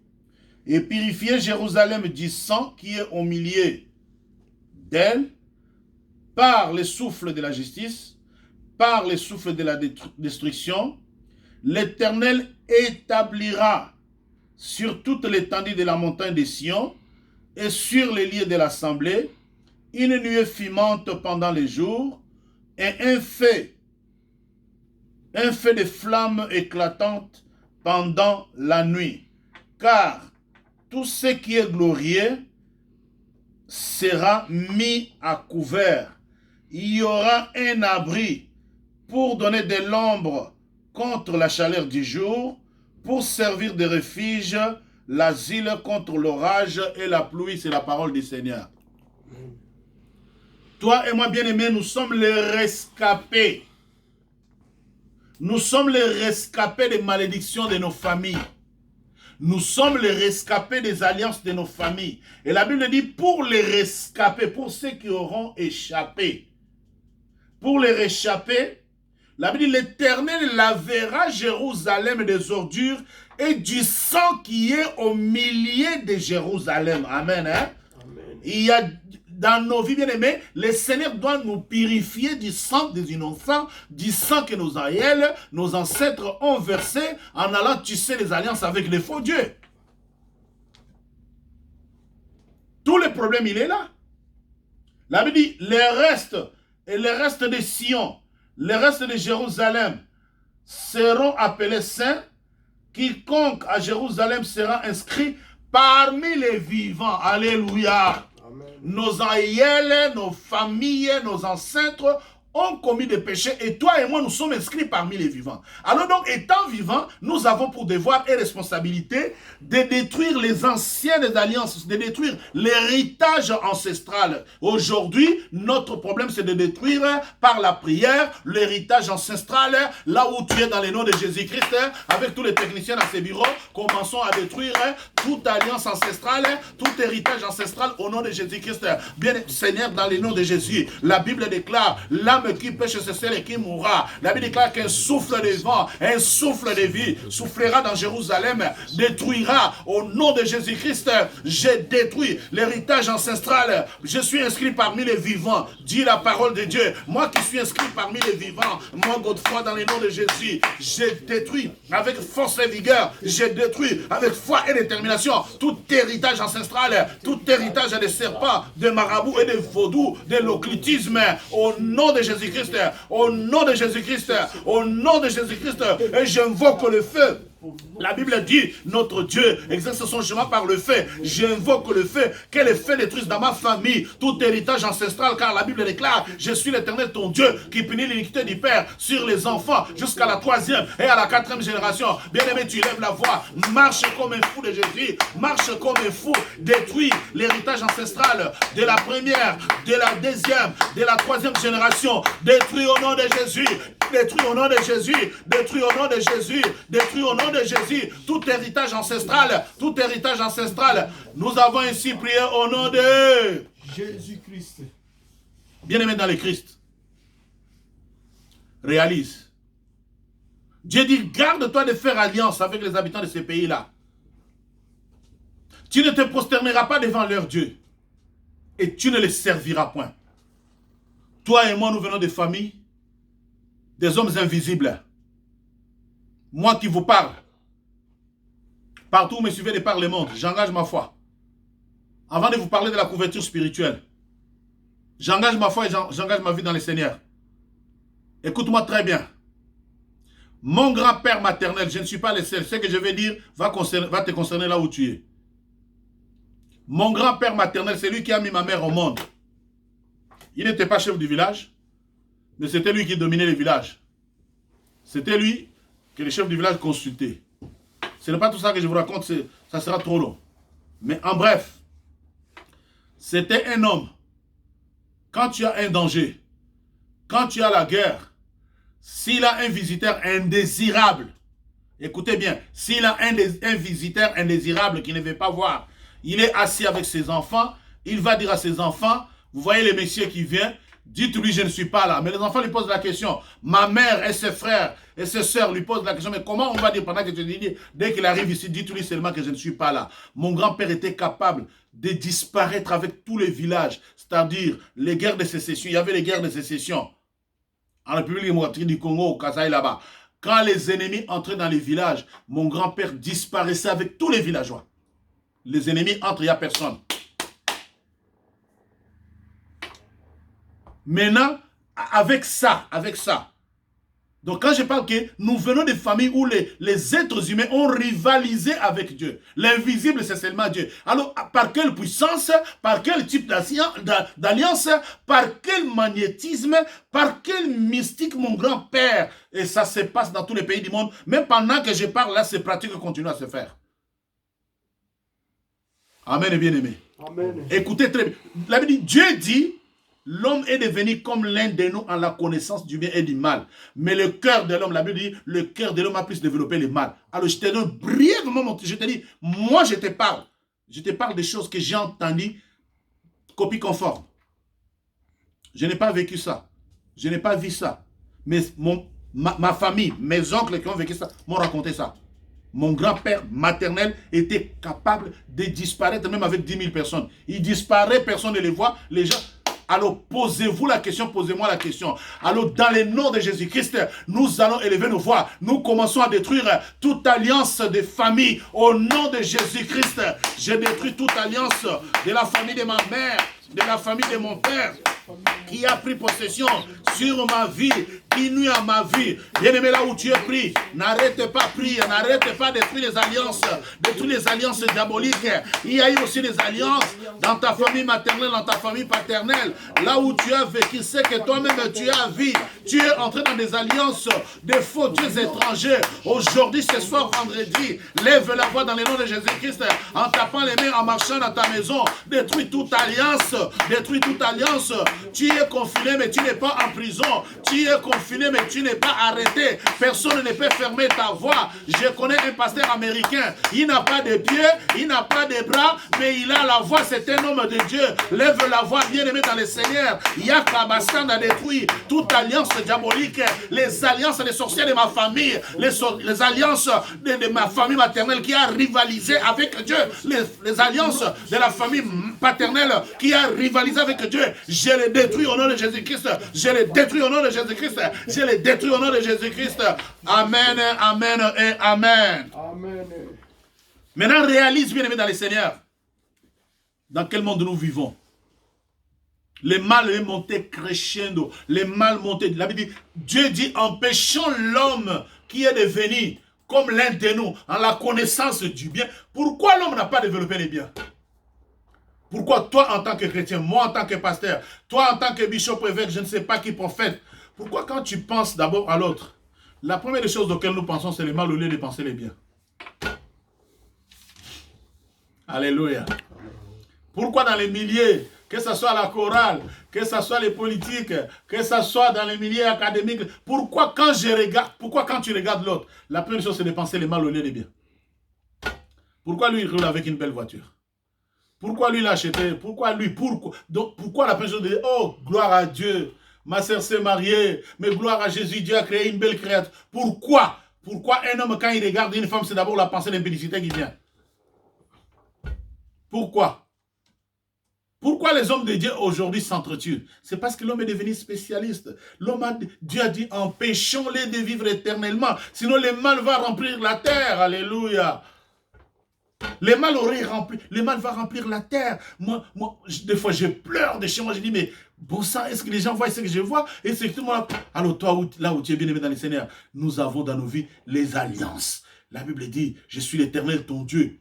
et purifié Jérusalem du sang qui est au milieu d'elle, par le souffle de la justice, par le souffle de la destruction, l'Éternel établira sur toute l'étendue de la montagne de Sion et sur les lieux de l'assemblée une nuée fumante pendant les jours et un feu de flammes éclatantes pendant la nuit. Car tout ce qui est glorieux sera mis à couvert. Il y aura un abri pour donner de l'ombre contre la chaleur du jour, pour servir de refuge, l'asile contre l'orage et la pluie. C'est la parole du Seigneur. Toi et moi, bien-aimés, nous sommes les rescapés. Nous sommes les rescapés des malédictions de nos familles. Nous sommes les rescapés des alliances de nos familles. Et la Bible dit, pour les rescapés, pour ceux qui auront échappé, pour les réchapper, la Bible dit, l'Éternel lavera Jérusalem des ordures et du sang qui est au milieu de Jérusalem. Amen. Hein? Amen. Il y a dans nos vies, bien aimés, le Seigneur doit nous purifier du sang des innocents, du sang que nos aïeux, nos ancêtres ont versé en allant tisser les alliances avec les faux dieux. Tout le problème, il est là. La Bible dit, les restes et les restes de Sion, les restes de Jérusalem seront appelés saints. Quiconque à Jérusalem sera inscrit parmi les vivants. Alléluia. Amen. Nos aïeux, nos familles, nos ancêtres ont commis des péchés et toi et moi nous sommes inscrits parmi les vivants. Alors donc étant vivants, nous avons pour devoir et responsabilité de détruire les anciennes alliances, de détruire l'héritage ancestral. Aujourd'hui, notre problème c'est de détruire par la prière l'héritage ancestral. Là où tu es dans le nom de Jésus-Christ, avec tous les techniciens dans ces bureaux, commençons à détruire toute alliance ancestrale, tout héritage ancestral au nom de Jésus-Christ. Bien Seigneur, dans le nom de Jésus, la Bible déclare, l'âme qui pêche c'est celle qui mourra. La Bible déclare qu'un souffle de vent, un souffle de vie soufflera dans Jérusalem, détruira au nom de Jésus-Christ. J'ai détruit l'héritage ancestral. Je suis inscrit parmi les vivants. Dit la parole de Dieu. Moi qui suis inscrit parmi les vivants, moi Godefroy dans le nom de Jésus, j'ai détruit avec force et vigueur, j'ai détruit avec foi et détermination tout héritage ancestral, tout héritage des serpents, de marabouts et de vaudous, de l'occultisme au nom de Jésus-Christ, au nom de Jésus-Christ, au nom de Jésus-Christ, et j'invoque le feu. La Bible dit, notre Dieu exerce son chemin par le feu. J'invoque le feu, que le feu détruise dans ma famille tout héritage ancestral, car la Bible déclare, je suis l'Éternel ton Dieu, qui punit l'iniquité du Père sur les enfants, jusqu'à la 3e et à la 4e génération. Bien-aimé, tu lèves la voix, marche comme un fou de Jésus, marche comme un fou, détruis l'héritage ancestral de la 1re, de la 2e, de la 3e génération, détruis au nom de Jésus. Détruis au nom de Jésus, détruis au nom de Jésus, détruis au nom de Jésus, tout héritage ancestral, tout héritage ancestral. Nous avons ainsi prié au nom de Jésus-Christ. Bien-aimé dans le Christ, réalise. Dieu dit, garde-toi de faire alliance avec les habitants de ces pays-là. Tu ne te prosterneras pas devant leur Dieu et tu ne les serviras point. Toi et moi, nous venons de familles, des hommes invisibles. Moi qui vous parle, partout où vous me suivez de par le monde, j'engage ma foi. Avant de vous parler de la couverture spirituelle, j'engage ma foi et j'engage ma vie dans le Seigneur. Écoute-moi très bien. Mon grand-père maternel, je ne suis pas le seul, ce que je vais dire va te concerner là où tu es. Mon grand-père maternel, c'est lui qui a mis ma mère au monde. Il n'était pas chef du village, mais c'était lui qui dominait le village. C'était lui que le chef du village consultait. Ce n'est pas tout ça que je vous raconte, ça sera trop long. Mais en bref, c'était un homme. Quand tu as un danger, quand tu as la guerre, s'il a un visiteur indésirable, écoutez bien, s'il a un visiteur indésirable qui ne veut pas voir, Il est assis avec ses enfants. Il va dire à ses enfants, vous voyez le monsieur qui vient, dites-lui je ne suis pas là. Mais les enfants lui posent la question. Ma mère et ses frères et ses sœurs lui posent la question, mais comment on va dire pendant que tu dis, dès qu'il arrive ici, dites-lui seulement que je ne suis pas là. Mon grand-père était capable de disparaître avec tous les villages, c'est-à-dire les guerres de sécession. Il y avait les guerres de sécession en République démocratique du Congo, au Kasaï là-bas. Quand les ennemis entraient dans les villages, mon grand-père disparaissait avec tous les villageois. Les ennemis entrent, il n'y a personne. Maintenant, avec ça, donc quand je parle que nous venons de familles où les êtres humains ont rivalisé avec Dieu. L'invisible, c'est seulement Dieu. Alors, par quelle puissance, par quel type d'alliance, par quel magnétisme, par quel mystique mon grand-père, et ça se passe dans tous les pays du monde, même pendant que je parle là, ces pratiques continuent à se faire. Amen et bien-aimé. Amen. Écoutez très bien. La Bible dit, Dieu dit, l'homme est devenu comme l'un de nous en la connaissance du bien et du mal. Mais le cœur de l'homme, la Bible dit, le cœur de l'homme a plus développé le mal. Alors je te donne brièvement, je te dis, moi je te parle des choses que j'ai entendues, copie conforme. Je n'ai pas vécu ça. Je n'ai pas vu ça. Mais ma famille, mes oncles qui ont vécu ça, m'ont raconté ça. Mon grand-père maternel était capable de disparaître même avec 10 000 personnes. Il disparaît, personne ne les voit. Les gens... Alors posez-vous la question, posez-moi la question. Alors dans le nom de Jésus-Christ, nous allons élever nos voix. Nous commençons à détruire toute alliance de famille. Au nom de Jésus-Christ, je détruis toute alliance de la famille de ma mère, de la famille de mon père, qui a pris possession sur ma vie, qui nuit à ma vie. Bien-aimé, là où tu es pris, n'arrête pas de prier, n'arrête pas de détruire les alliances diaboliques. Il y a eu aussi des alliances dans ta famille maternelle, dans ta famille paternelle. Là où tu as vécu, c'est que toi-même tu as vu. Tu es entré dans des alliances de faux dieux étrangers. Aujourd'hui, ce soir, vendredi, lève la voix dans le nom de Jésus-Christ en tapant les mains, en marchant dans ta maison. Détruis toute alliance, détruis toute alliance. Tu es confiné, mais tu n'es pas en prison. Tu es confiné, mais tu n'es pas arrêté. Personne ne peut fermer ta voix. Je connais un pasteur américain. Il n'a pas de pieds, il n'a pas de bras, mais il a la voix. C'est un homme de Dieu. Lève la voix, bien-aimé dans le Seigneur. Yakabastan a détruit toute alliance diabolique, les alliances des sorciers de ma famille, les alliances de ma famille maternelle qui a rivalisé avec Dieu, les alliances de la famille paternelle qui a rivalisé avec Dieu. Je les détruis au nom de Jésus-Christ. Je les détruis au nom de Jésus-Christ. Je les détruis au nom de Jésus-Christ. Amen, amen et amen. Amen. Maintenant, réalise bien aimé dans le Seigneur. Dans quel monde nous vivons? Le mal est monté crescendo. Le mal monté. La Bible dit, Dieu dit, empêchons l'homme qui est devenu comme l'un de nous en la connaissance du bien. Pourquoi l'homme n'a pas développé les biens? Pourquoi toi en tant que chrétien, moi en tant que pasteur, toi en tant que bishop, évêque, je ne sais pas qui prophète, pourquoi quand tu penses d'abord à l'autre, la première des choses auxquelles nous pensons c'est le mal au lieu de penser les biens? Alléluia. Pourquoi dans les milieux, que ce soit la chorale, que ce soit les politiques, que ce soit dans les milieux académiques, pourquoi quand tu regardes l'autre, la première chose c'est de penser le mal au lieu des biens? Pourquoi lui il roule avec une belle voiture? Pourquoi lui l'a acheté? Pourquoi lui? Pourquoi la personne dit, oh, gloire à Dieu, ma sœur s'est mariée, mais gloire à Jésus, Dieu a créé une belle créature. Pourquoi? Pourquoi un homme, quand il regarde une femme, c'est d'abord la pensée d'impudicité qui vient? Pourquoi? Pourquoi les hommes de Dieu aujourd'hui s'entretuent? C'est parce que l'homme est devenu spécialiste. Dieu a dit, empêchons-les de vivre éternellement, sinon le mal va remplir la terre. Alléluia. Le mal va remplir la terre. Moi, des fois, je pleure de chez moi. Je dis, mais bon sang, est-ce que les gens voient ce que je vois? Et c'est tout le monde. Alors, toi, là où tu es bien aimé dans le Seigneur, nous avons dans nos vies les alliances. La Bible dit, je suis l'Éternel, ton Dieu,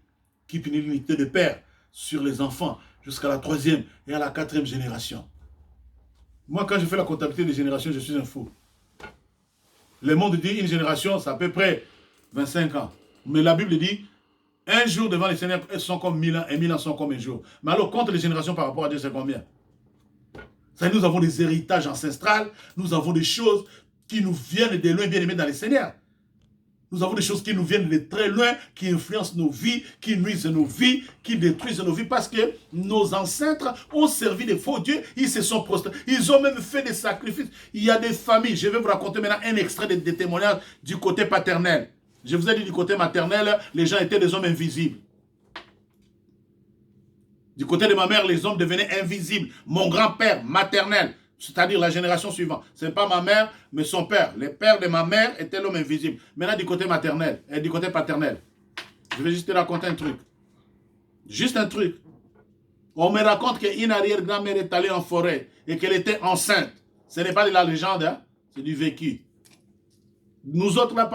qui punit l'unité de père sur les enfants jusqu'à la 3e et à la 4e génération. Moi, quand je fais la comptabilité des générations, je suis un fou. Le monde dit une génération, c'est à peu près 25 ans. Mais la Bible dit, un jour devant les Seigneurs sont comme 1000 ans et 1000 ans sont comme un jour. Mais alors, contre les générations par rapport à Dieu, c'est combien? Ça, nous avons des héritages ancestrales, nous avons des choses qui nous viennent de loin bien aimés dans les Seigneurs. Nous avons des choses qui nous viennent de très loin, qui influencent nos vies, qui nuisent nos vies, qui détruisent nos vies, parce que nos ancêtres ont servi des faux dieux, ils se sont prostrés, ils ont même fait des sacrifices. Il y a des familles, je vais vous raconter maintenant un extrait des témoignages du côté paternel. Je vous ai dit du côté maternel, les gens étaient des hommes invisibles. Du côté de ma mère, les hommes devenaient invisibles. Mon grand-père maternel, c'est-à-dire la génération suivante. Ce n'est pas ma mère, mais son père. Le père de ma mère était l'homme invisible. Maintenant, du côté maternel et du côté paternel. Je vais juste te raconter un truc. Juste un truc. On me raconte qu'une arrière-grand-mère est allée en forêt et qu'elle était enceinte. Ce n'est pas de la légende, hein? C'est du vécu. Nous autres, là,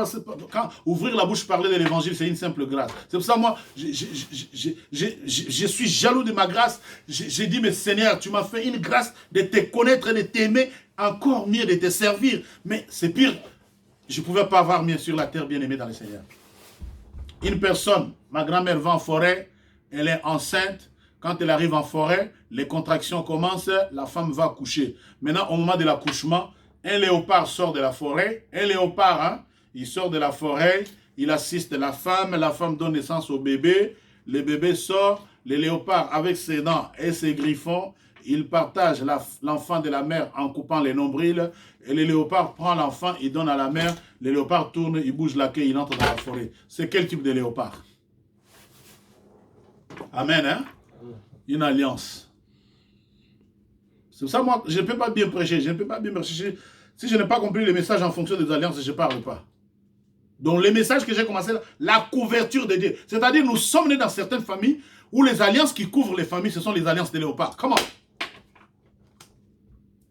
quand ouvrir la bouche, parler de l'évangile, c'est une simple grâce. C'est pour ça, moi, je suis jaloux de ma grâce. J'ai dit, mais Seigneur, tu m'as fait une grâce de te connaître et de t'aimer, encore mieux de te servir. Mais c'est pire. Je ne pouvais pas avoir mieux sur la terre, bien aimé dans le Seigneur. Une personne, ma grand-mère va en forêt, elle est enceinte. Quand elle arrive en forêt, les contractions commencent, la femme va accoucher. Maintenant, au moment de l'accouchement, un léopard sort de la forêt, un léopard, hein, il sort de la forêt, il assiste la femme donne naissance au bébé, le bébé sort, le léopard avec ses dents et ses griffons, il partage l'enfant de la mère en coupant les nombrils, et le léopard prend l'enfant, il donne à la mère, le léopard tourne, il bouge la queue, il entre dans la forêt. C'est quel type de léopard? Amen, hein? Une alliance. C'est pour ça, moi, je ne peux pas bien prêcher. Je ne peux pas bien prêcher. Si je n'ai pas compris le message en fonction des alliances, je ne parle pas. Donc, le message que j'ai commencé, la couverture de Dieu. C'est-à-dire, nous sommes nés dans certaines familles où les alliances qui couvrent les familles, ce sont les alliances de léopards. Comment?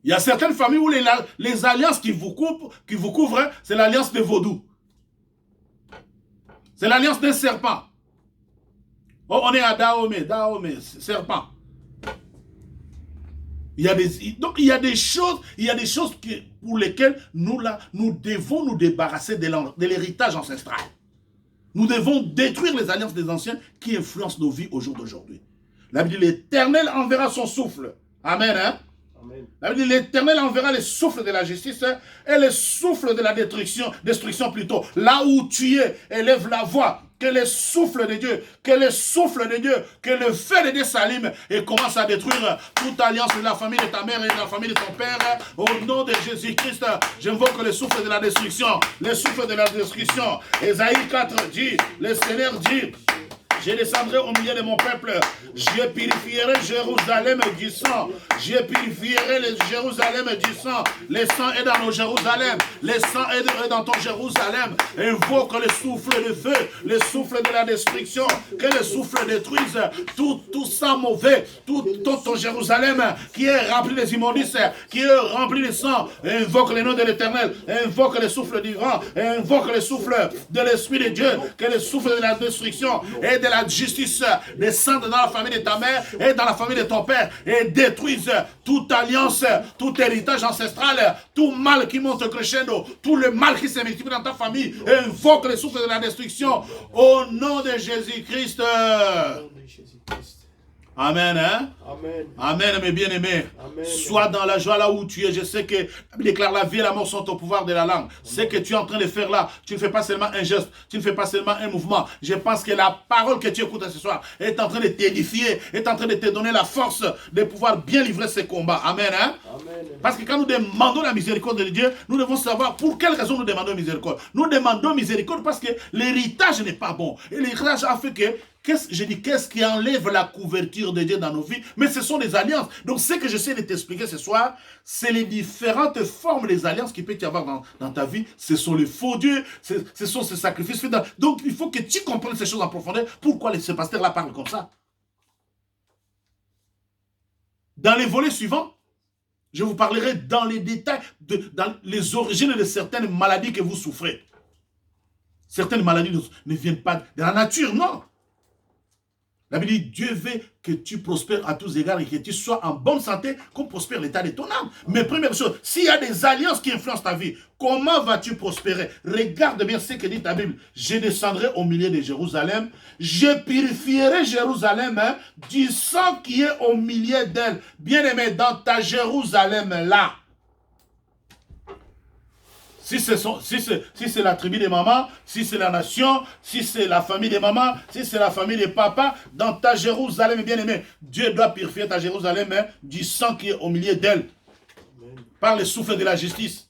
Il y a certaines familles où les alliances qui vous couvrent, c'est l'alliance de vaudou. C'est l'alliance d'un serpent. Oh, on est à Dahomey, serpent. Donc il y a des choses pour lesquelles nous devons nous débarrasser de l'héritage ancestral. Nous devons détruire les alliances des anciens qui influencent nos vies au jour d'aujourd'hui. La Bible dit l'Éternel enverra son souffle. Amen. Hein? Amen. La Bible dit l'Éternel enverra le souffle de la justice et le souffle de la destruction plutôt. Là où tu es, élève la voix. Que le souffle de Dieu, que le feu de Dieu s'allume et commence à détruire toute alliance de la famille de ta mère et de la famille de ton père. Au nom de Jésus-Christ, j'invoque le souffle de la destruction. Le souffle de la destruction. Ésaïe 4 dit, le Seigneur dit, je descendrai au milieu de mon peuple. Je purifierai Jérusalem du sang. Je purifierai Jérusalem du sang. Le sang est dans nos Jérusalem. Le sang est dans ton Jérusalem. Invoque le souffle de feu, le souffle de la destruction. Que le souffle détruise tout sang mauvais. Tout ton Jérusalem qui est rempli des immondices, qui est rempli de sang. Invoque le nom de l'Éternel. Invoque le souffle du vent. Invoque le souffle de l'Esprit de Dieu. Que le souffle de la destruction et de la justice descende dans la famille de ta mère et dans la famille de ton père et détruise toute alliance, tout héritage ancestral, tout mal qui monte crescendo, tout le mal qui se multiplie dans ta famille. Invoque le souffle de la destruction au nom de Jésus-Christ. Amen, hein? Amen. Amen, mes bien-aimés. Sois dans la joie là où tu es. Je sais que la Bible déclare la vie et la mort sont au pouvoir de la langue. Ce que tu es en train de faire là, tu ne fais pas seulement un geste, tu ne fais pas seulement un mouvement. Je pense que la parole que tu écoutes ce soir est en train de t'édifier, est en train de te donner la force de pouvoir bien livrer ce combat. Amen, hein? Amen. Parce que quand nous demandons la miséricorde de Dieu, nous devons savoir pour quelle raison nous demandons miséricorde. Nous demandons miséricorde parce que l'héritage n'est pas bon. Et l'héritage a fait que qu'est-ce qui enlève la couverture de Dieu dans nos vies? Mais ce sont des alliances. Donc, ce que j'essaie de t'expliquer ce soir, c'est les différentes formes des alliances qu'il peut y avoir dans ta vie. Ce sont les faux dieux, ce sont ces sacrifices faits. Donc, il faut que tu comprennes ces choses en profondeur. Pourquoi ce pasteur-là parle comme ça? Dans les volets suivants, je vous parlerai dans les détails, dans les origines de certaines maladies que vous souffrez. Certaines maladies ne viennent pas de la nature, non. La Bible dit, Dieu veut que tu prospères à tous égards et que tu sois en bonne santé, comme prospère l'état de ton âme. Mais première chose, s'il y a des alliances qui influencent ta vie, comment vas-tu prospérer? Regarde bien ce que dit ta Bible. Je descendrai au milieu de Jérusalem, je purifierai Jérusalem du sang qui est au milieu d'elle. Bien-aimé, dans ta Jérusalem là, si c'est la tribu des mamans, si c'est la nation, si c'est la famille des mamans, si c'est la famille des papas, dans ta Jérusalem, bien-aimé, Dieu doit purifier ta Jérusalem du sang qui est au milieu d'elle, par le souffle de la justice.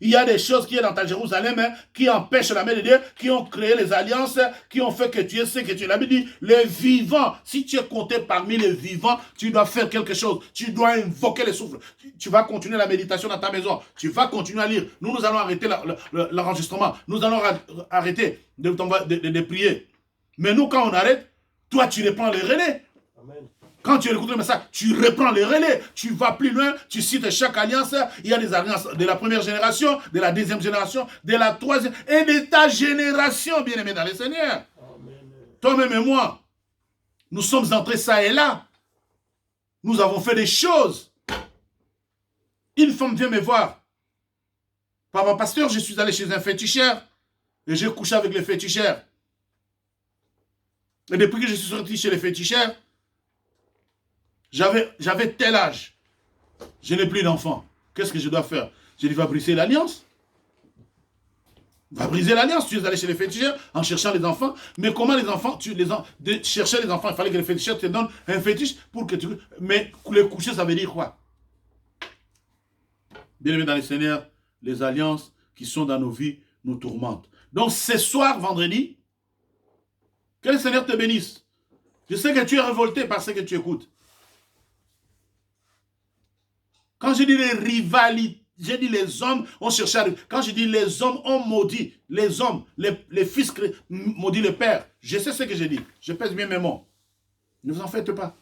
Il y a des choses qui sont dans ta Jérusalem qui empêchent la main de Dieu, qui ont créé les alliances, qui ont fait que tu es ce que tu es. La Bible dit, les vivants, si tu es compté parmi les vivants, tu dois faire quelque chose. Tu dois invoquer les souffles. Tu vas continuer la méditation dans ta maison. Tu vas continuer à lire. Nous allons arrêter l'enregistrement. Nous allons arrêter de prier. Mais nous, quand on arrête, toi, tu reprends les relais. Amen. Quand tu écoutes le message, tu reprends les relais, tu vas plus loin, tu cites chaque alliance. Il y a des alliances de la première génération, de la deuxième génération, de la troisième et de ta génération, bien-aimé dans le Seigneur. Toi-même et moi, nous sommes entrés ça et là. Nous avons fait des choses. Une femme vient me voir. Papa pasteur, je suis allé chez un féticheur et j'ai couché avec le féticheur. Et depuis que je suis sorti chez les féticheurs, j'avais tel âge. Je n'ai plus d'enfant. Qu'est-ce que je dois faire? Je dis, va briser l'alliance. Va briser l'alliance. Tu es allé chez les féticheurs en cherchant les enfants. Mais comment les enfants, de chercher les enfants, il fallait que les féticheurs te donnent un fétiche pour que tu... Mais les coucher, ça veut dire quoi? Bien aimé dans le Seigneur, les alliances qui sont dans nos vies nous tourmentent. Donc ce soir, vendredi, que le Seigneur te bénisse. Je sais que tu es révolté par ce que tu écoutes. Quand je dis les rivalités, j'ai dit les hommes ont cherché à... Quand je dis les hommes ont maudit, les hommes, les fils maudit le Père. Je sais ce que je dis. Je pèse bien mes mots. Ne vous en faites pas.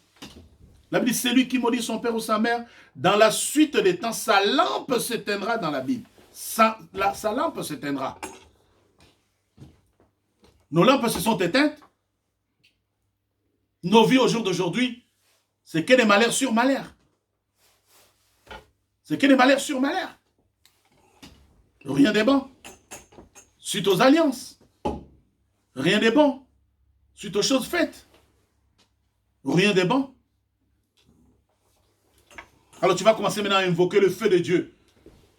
La Bible dit, c'est lui qui maudit son père ou sa mère. Dans la suite des temps, sa lampe s'éteindra dans la Bible. Sa lampe s'éteindra. Nos lampes se sont éteintes. Nos vies au jour d'aujourd'hui, c'est que des malheurs sur malheurs. C'est que des malheurs sur malheurs. Rien n'est bon. Suite aux alliances. Rien n'est bon. Suite aux choses faites. Rien n'est bon. Alors tu vas commencer maintenant à invoquer le feu de Dieu.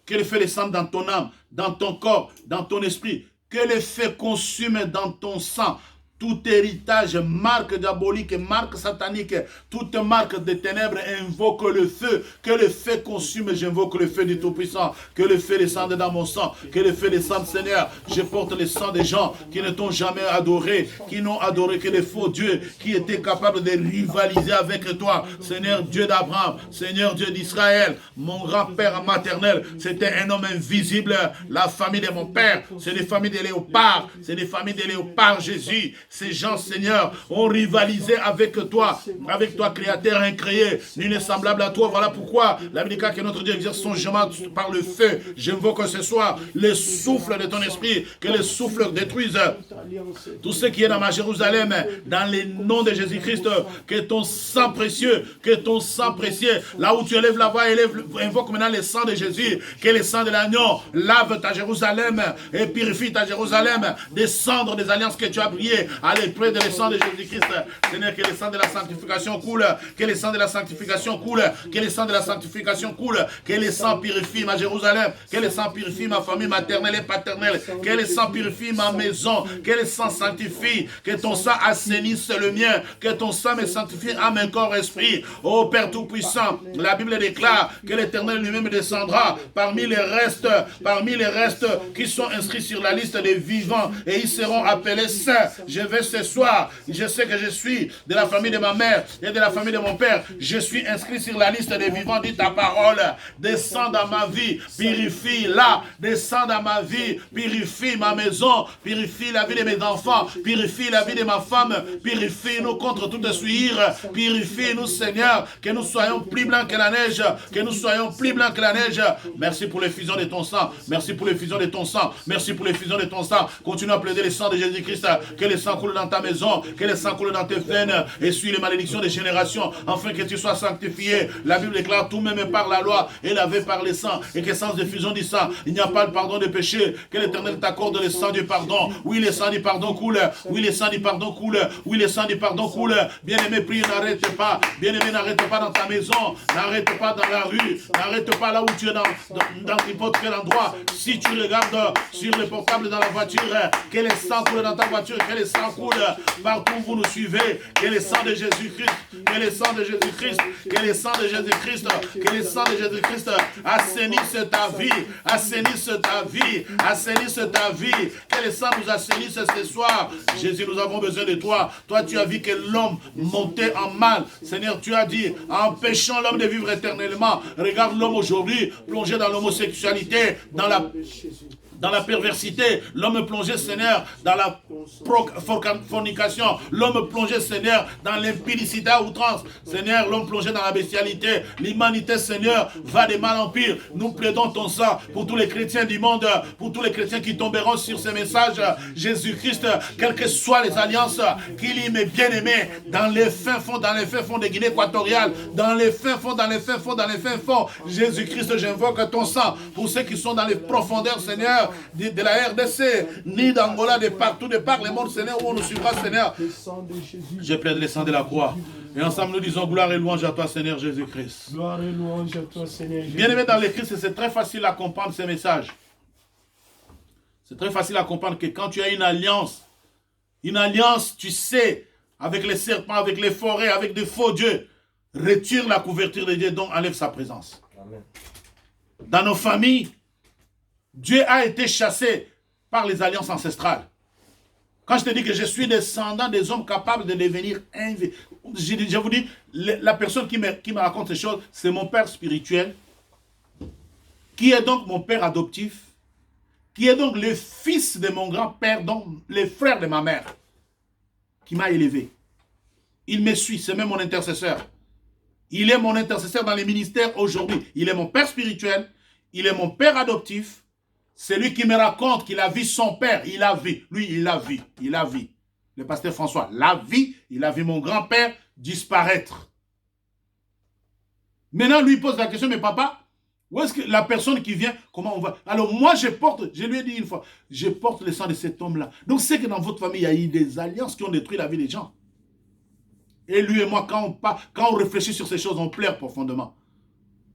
Que le feu descende dans ton âme, dans ton corps, dans ton esprit. Que le feu consume dans ton sang. Tout héritage, marque diabolique, marque satanique, toute marque de ténèbres invoque le feu. Que le feu consume, j'invoque le feu du Tout-Puissant. Que le feu descende dans mon sang. Que le feu descende, Seigneur. Je porte le sang des gens qui ne t'ont jamais adoré, qui n'ont adoré que les faux dieux, qui étaient capables de rivaliser avec toi. Seigneur Dieu d'Abraham, Seigneur Dieu d'Israël, mon grand-père maternel, c'était un homme invisible. La famille de mon père, c'est des familles de léopards. C'est des familles de léopards, Jésus. Ces gens, Seigneur, ont rivalisé avec toi, Créateur incréé, nul n'est semblable à toi. Voilà pourquoi la Bible dit que notre Dieu exerce son jugement par le feu. J'invoque ce soir le souffle de ton esprit, que le souffle détruise tout ce qui est dans ma Jérusalem, dans le nom de Jésus-Christ, que ton sang précieux, là où tu élèves la voix, invoque maintenant le sang de Jésus, que le sang de l'agneau lave ta Jérusalem et purifie ta Jérusalem, descendre des alliances que tu as priées. Allez, près de le sang de Jésus-Christ. Seigneur, que le sang de la sanctification coule. Que le sang de la sanctification coule. Que le sang de la sanctification coule. Que le sang purifie ma Jérusalem. Que le sang purifie ma famille maternelle et paternelle. Que le sang purifie ma maison. Que le sang sanctifie. Que ton sang assainisse le mien. Que ton sang me sanctifie âme, corps, esprit. Ô Père Tout-Puissant, la Bible déclare que l'Éternel lui-même descendra parmi les restes qui sont inscrits sur la liste des vivants et ils seront appelés saints. Je vais ce soir, je sais que je suis de la famille de ma mère et de la famille de mon père. Je suis inscrit sur la liste des vivants. Dis ta parole. Descends dans ma vie, purifie-la. Descends dans ma vie, purifie ma maison, purifie la vie de mes enfants, purifie la vie de ma femme, purifie-nous contre toute souillure. Purifie-nous, Seigneur, que nous soyons plus blancs que la neige, que nous soyons plus blancs que la neige. Merci pour l'effusion de ton sang. Merci pour l'effusion de ton sang. Merci pour l'effusion de ton sang. Continue à plaider le sang de Jésus-Christ. Que le sang sang coule dans ta maison, que le sang coule dans tes veines, essuie les malédictions des générations, afin que tu sois sanctifié. La Bible déclare tout même par la loi et lavé par le sang, et que sans effusion du sang, il n'y a pas de pardon de péché. Que l'Éternel t'accorde le sang du pardon. Oui, le sang du pardon coule. Oui, le sang du pardon coule. Oui, le sang du pardon coule. Bien-aimé, prie, n'arrête pas. Bien-aimé, n'arrête pas dans ta maison. N'arrête pas dans la rue. N'arrête pas là où tu es dans n'importe quel endroit. Si tu regardes sur le portable dans la voiture, que le sang coule dans ta voiture, que le sang coule partout où vous nous suivez. Que le sang de Jésus-Christ, que le sang de Jésus-Christ, que le sang de Jésus-Christ, que le sang de Jésus-Christ assainisse ta vie, assainisse ta vie, assainisse ta vie. Que le sang nous assainisse ce soir. Jésus, nous avons besoin de toi. Toi, tu as vu que l'homme montait en mal. Seigneur, tu as dit, empêchant l'homme de vivre éternellement. Regarde l'homme aujourd'hui, plongé dans l'homosexualité, dans la perversité. L'homme plongé, Seigneur, dans la fornication. L'homme plongé, Seigneur, dans l'impudicité à outrance. Seigneur, l'homme plongé dans la bestialité. L'humanité, Seigneur, va de mal en pire. Nous plaidons ton sang pour tous les chrétiens du monde, pour tous les chrétiens qui tomberont sur ces messages. Jésus-Christ, quelles que soient les alliances qu'il y met bien aimé dans les fins fonds, de Guinée équatoriale, dans les fins fonds, Jésus-Christ, j'invoque ton sang pour ceux qui sont dans les profondeurs, Seigneur, de la RDC, ni d'Angola, de partout, de par le monde, Seigneur, où on nous suivra, Seigneur. Je plaide le sang de la croix. Et ensemble, nous disons gloire et louange à toi, Seigneur Jésus-Christ.
Gloire et louange à toi, Seigneur.
Bien-aimé dans le Christ, c'est très facile à comprendre ces messages. C'est très facile à comprendre que quand tu as une alliance, tu sais, avec les serpents, avec les forêts, avec des faux dieux, retire la couverture de Dieu, donc enlève sa présence. Amen. Dans nos familles, Dieu a été chassé par les alliances ancestrales. Quand je te dis que je suis descendant des hommes capables de devenir je vous dis, la personne qui me raconte ces choses, c'est mon père spirituel, qui est donc mon père adoptif, qui est donc le fils de mon grand-père, donc le frère de ma mère, qui m'a élevé. Il me suit, c'est même mon intercesseur. Il est mon intercesseur dans les ministères aujourd'hui. Il est mon père spirituel, il est mon père adoptif. C'est lui qui me raconte qu'il a vu son père. Il a vu. Lui, il a vu. Il a vu. Le pasteur François l'a vu. Il a vu mon grand-père disparaître. Maintenant, lui pose la question, mais papa, où est-ce que la personne qui vient, comment on va? Alors moi, je lui ai dit une fois, je porte le sang de cet homme-là. Donc c'est que dans votre famille, il y a eu des alliances qui ont détruit la vie des gens. Et lui et moi, quand on réfléchit sur ces choses, on pleure profondément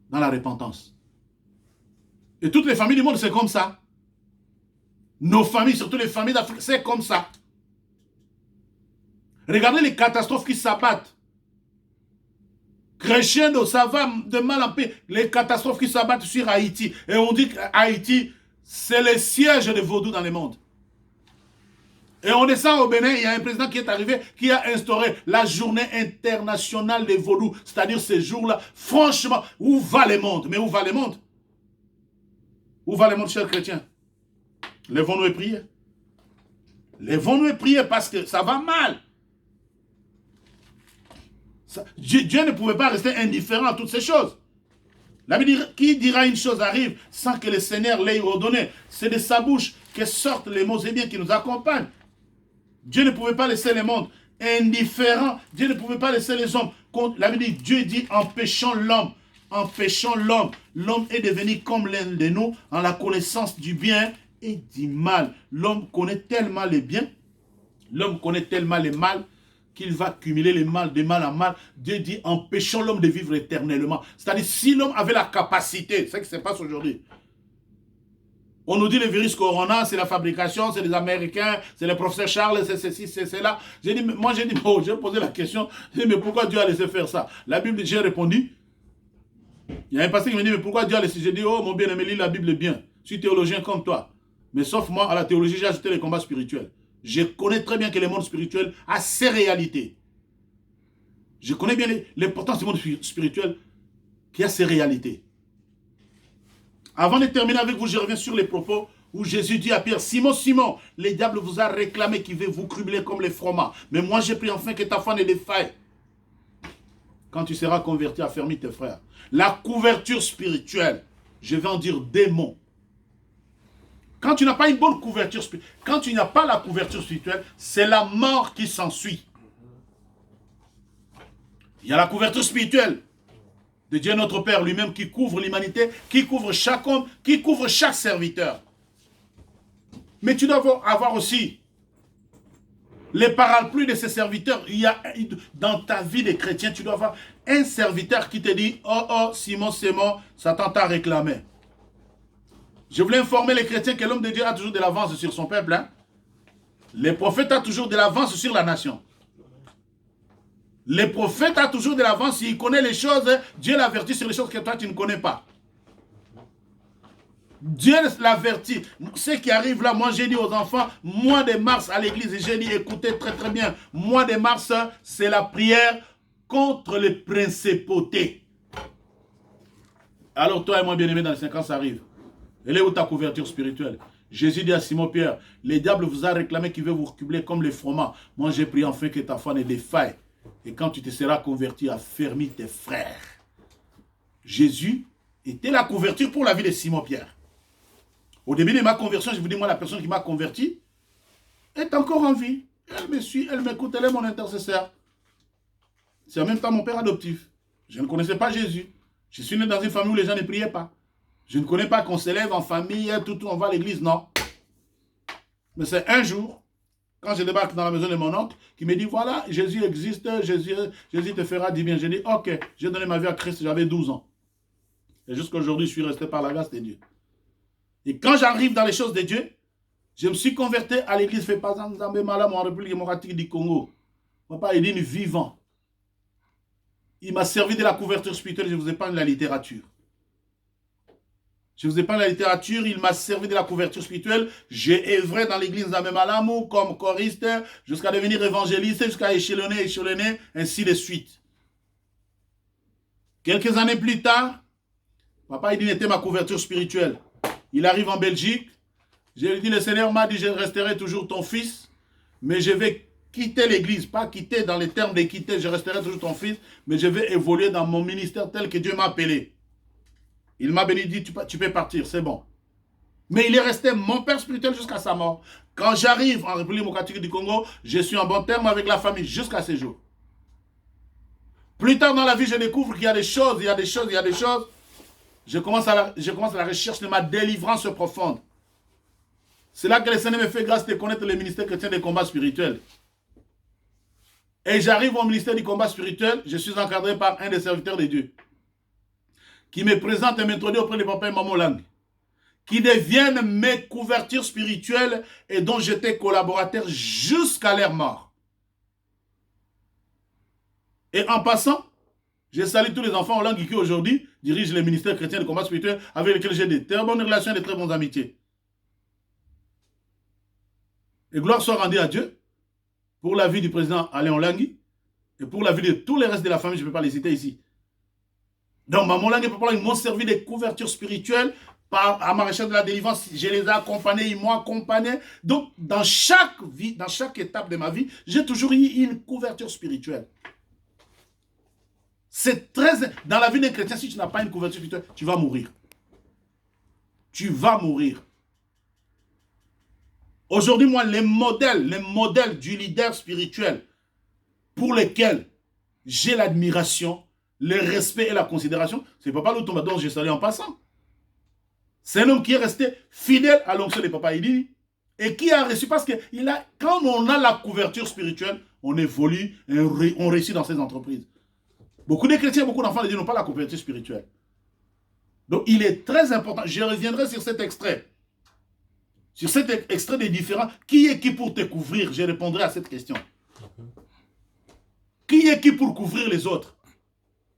dans la repentance. Et toutes les familles du monde, c'est comme ça. Nos familles, surtout les familles d'Afrique, c'est comme ça. Regardez les catastrophes qui s'abattent. Crescendo, ça va de mal en pire. Les catastrophes qui s'abattent sur Haïti. Et on dit qu'Haïti, c'est le siège des vaudous dans le monde. Et on descend au Bénin, il y a un président qui est arrivé, qui a instauré la journée internationale des vaudous. C'est-à-dire ces jours-là, franchement, où va le monde? Mais où va le monde? Où va le monde, chers chrétiens? Lèvons-nous et prier. Lèvons-nous et prier parce que ça va mal. Dieu ne pouvait pas rester indifférent à toutes ces choses. La Bible dit, qui dira une chose arrive sans que le Seigneur l'ait ordonné? C'est de sa bouche que sortent les mots et bien qui nous accompagnent. Dieu ne pouvait pas laisser le monde indifférent. Dieu ne pouvait pas laisser les hommes. La Bible dit, Dieu dit, empêchons l'homme. Empêchons l'homme. L'homme est devenu comme l'un de nous en la connaissance du bien et du mal. L'homme connaît tellement le bien, l'homme connaît tellement le mal, qu'il va cumuler le mal de mal en mal. Dieu dit, empêchons l'homme de vivre éternellement. C'est-à-dire, si l'homme avait la capacité, c'est ce qui se passe aujourd'hui. On nous dit le virus corona, c'est la fabrication, c'est les Américains, c'est le professeur Charles, c'est ceci, c'est cela. Moi j'ai dit, bon, j'ai posé la question, j'ai dit, mais pourquoi Dieu a laissé faire ça? La Bible, j'ai répondu. Il y a un pasteur qui me dit, mais pourquoi Dieu a laissé? J'ai dit, oh mon bien-aimé, lis la Bible bien. Je suis théologien comme toi. Mais sauf moi, à la théologie, j'ai ajouté les combats spirituels. Je connais très bien que le monde spirituel a ses réalités. Je connais bien l'importance du monde spirituel qui a ses réalités. Avant de terminer avec vous, je reviens sur les propos où Jésus dit à Pierre, Simon, Simon, le diable vous a réclamé qu'il veut vous cribler comme les fromages. Mais moi, j'ai pris enfin que ta foi ne défaille. Quand tu seras converti, affermis tes frères. La couverture spirituelle, je vais en dire des mots. Quand tu n'as pas une bonne couverture spirituelle, quand tu n'as pas la couverture spirituelle, c'est la mort qui s'ensuit. Il y a la couverture spirituelle de Dieu notre Père lui-même qui couvre l'humanité, qui couvre chaque homme, qui couvre chaque serviteur. Mais tu dois avoir aussi les parapluies de ces serviteurs. Il y a, dans ta vie de chrétien, tu dois avoir un serviteur qui te dit « Oh, Simon, Satan t'a réclamé. » Je voulais informer les chrétiens que l'homme de Dieu a toujours de l'avance sur son peuple. Hein? Les prophètes ont toujours de l'avance sur la nation. Les prophètes ont toujours de l'avance. S'il connaît les choses, Dieu l'avertit sur les choses que toi tu ne connais pas. Dieu l'avertit. Ce qui arrive là, moi j'ai dit aux enfants, mois de mars à l'église, et j'ai dit, écoutez très très bien, mois de mars, c'est la prière contre les principautés. Alors toi et moi bien-aimés, dans les 5 ans, ça arrive. Elle est où ta couverture spirituelle? Jésus dit à Simon-Pierre, le diable vous a réclamé qu'il veut vous reculer comme les froment. Moi j'ai prié enfin que ta foi ne défaille. Et quand tu te seras converti, affermis tes frères. Jésus était la couverture pour la vie de Simon-Pierre. Au début de ma conversion, je vous dis, moi, la personne qui m'a converti est encore en vie. Elle me suit, elle m'écoute, elle est mon intercesseur. C'est en même temps mon père adoptif. Je ne connaissais pas Jésus. Je suis né dans une famille où les gens ne priaient pas. Je ne connais pas qu'on s'élève en famille, on va à l'église, non. Mais c'est un jour, quand je débarque dans la maison de mon oncle, qui me dit, voilà, Jésus existe, Jésus te fera du bien. J'ai dit, ok, j'ai donné ma vie à Christ, j'avais 12 ans. Et jusqu'à aujourd'hui, je suis resté par la grâce de Dieu. Et quand j'arrive dans les choses de Dieu, je me suis converti à l'église Fepazan Nzambe Malam en République démocratique du Congo. Papa est dit vivant. Il m'a servi de la couverture spirituelle, je vous épargne la littérature. Je vous épargne la littérature, il m'a servi de la couverture spirituelle. J'ai œuvré dans l'église Nzambe Malam comme choriste, jusqu'à devenir évangéliste, jusqu'à échelonner, ainsi de suite. Quelques années plus tard, papa il dit était ma couverture spirituelle. Il arrive en Belgique. Je lui dis, le Seigneur m'a dit, je resterai toujours ton fils, mais je vais quitter l'église. Pas quitter dans les termes de quitter, je resterai toujours ton fils, mais je vais évoluer dans mon ministère tel que Dieu m'a appelé. Il m'a béni, dit, tu peux partir, c'est bon. Mais il est resté mon père spirituel jusqu'à sa mort. Quand j'arrive en République démocratique du Congo, je suis en bon terme avec la famille jusqu'à ce jour. Plus tard dans la vie, je découvre qu'il y a des choses, Je commence à la recherche de ma délivrance profonde. C'est là que le Seigneur me fait grâce de connaître le ministère chrétien des combats spirituels. Et j'arrive au ministère du combat spirituel, je suis encadré par un des serviteurs de Dieu, qui me présente et m'introduit auprès de papa et maman Lang, qui deviennent mes couvertures spirituelles et dont j'étais collaborateur jusqu'à leur mort. Et en passant, je salue tous les enfants en langue qui aujourd'hui dirigent les ministères chrétiens de combat spirituel avec lesquels j'ai de très bonnes relations et de très bonnes amitiés. Et gloire soit rendue à Dieu pour la vie du président Alain Olangui et pour la vie de tous les restes de la famille, je ne peux pas les citer ici. Donc, maman Olangui et papa Olangui m'ont servi de couverture spirituelle à ma recherche de la délivrance. Je les ai accompagnés, ils m'ont accompagné. Donc, dans chaque vie, dans chaque étape de ma vie, j'ai toujours eu une couverture spirituelle. C'est très... Dans la vie d'un chrétien, si tu n'as pas une couverture spirituelle, tu vas mourir. Tu vas mourir. Aujourd'hui, moi, les modèles du leader spirituel pour lesquels j'ai l'admiration, le respect et la considération, c'est Papa Lutumba dont j'ai salué en passant. C'est un homme qui est resté fidèle à l'onction de Papa Idi et qui a reçu, parce que quand on a la couverture spirituelle, on évolue, on réussit dans ses entreprises. Beaucoup de chrétiens, beaucoup d'enfants de Dieu n'ont pas la couverture spirituelle. Donc, il est très important. Je reviendrai sur cet extrait. Sur cet extrait des différents. Qui est qui pour te couvrir? Je répondrai à cette question. Qui est qui pour couvrir les autres?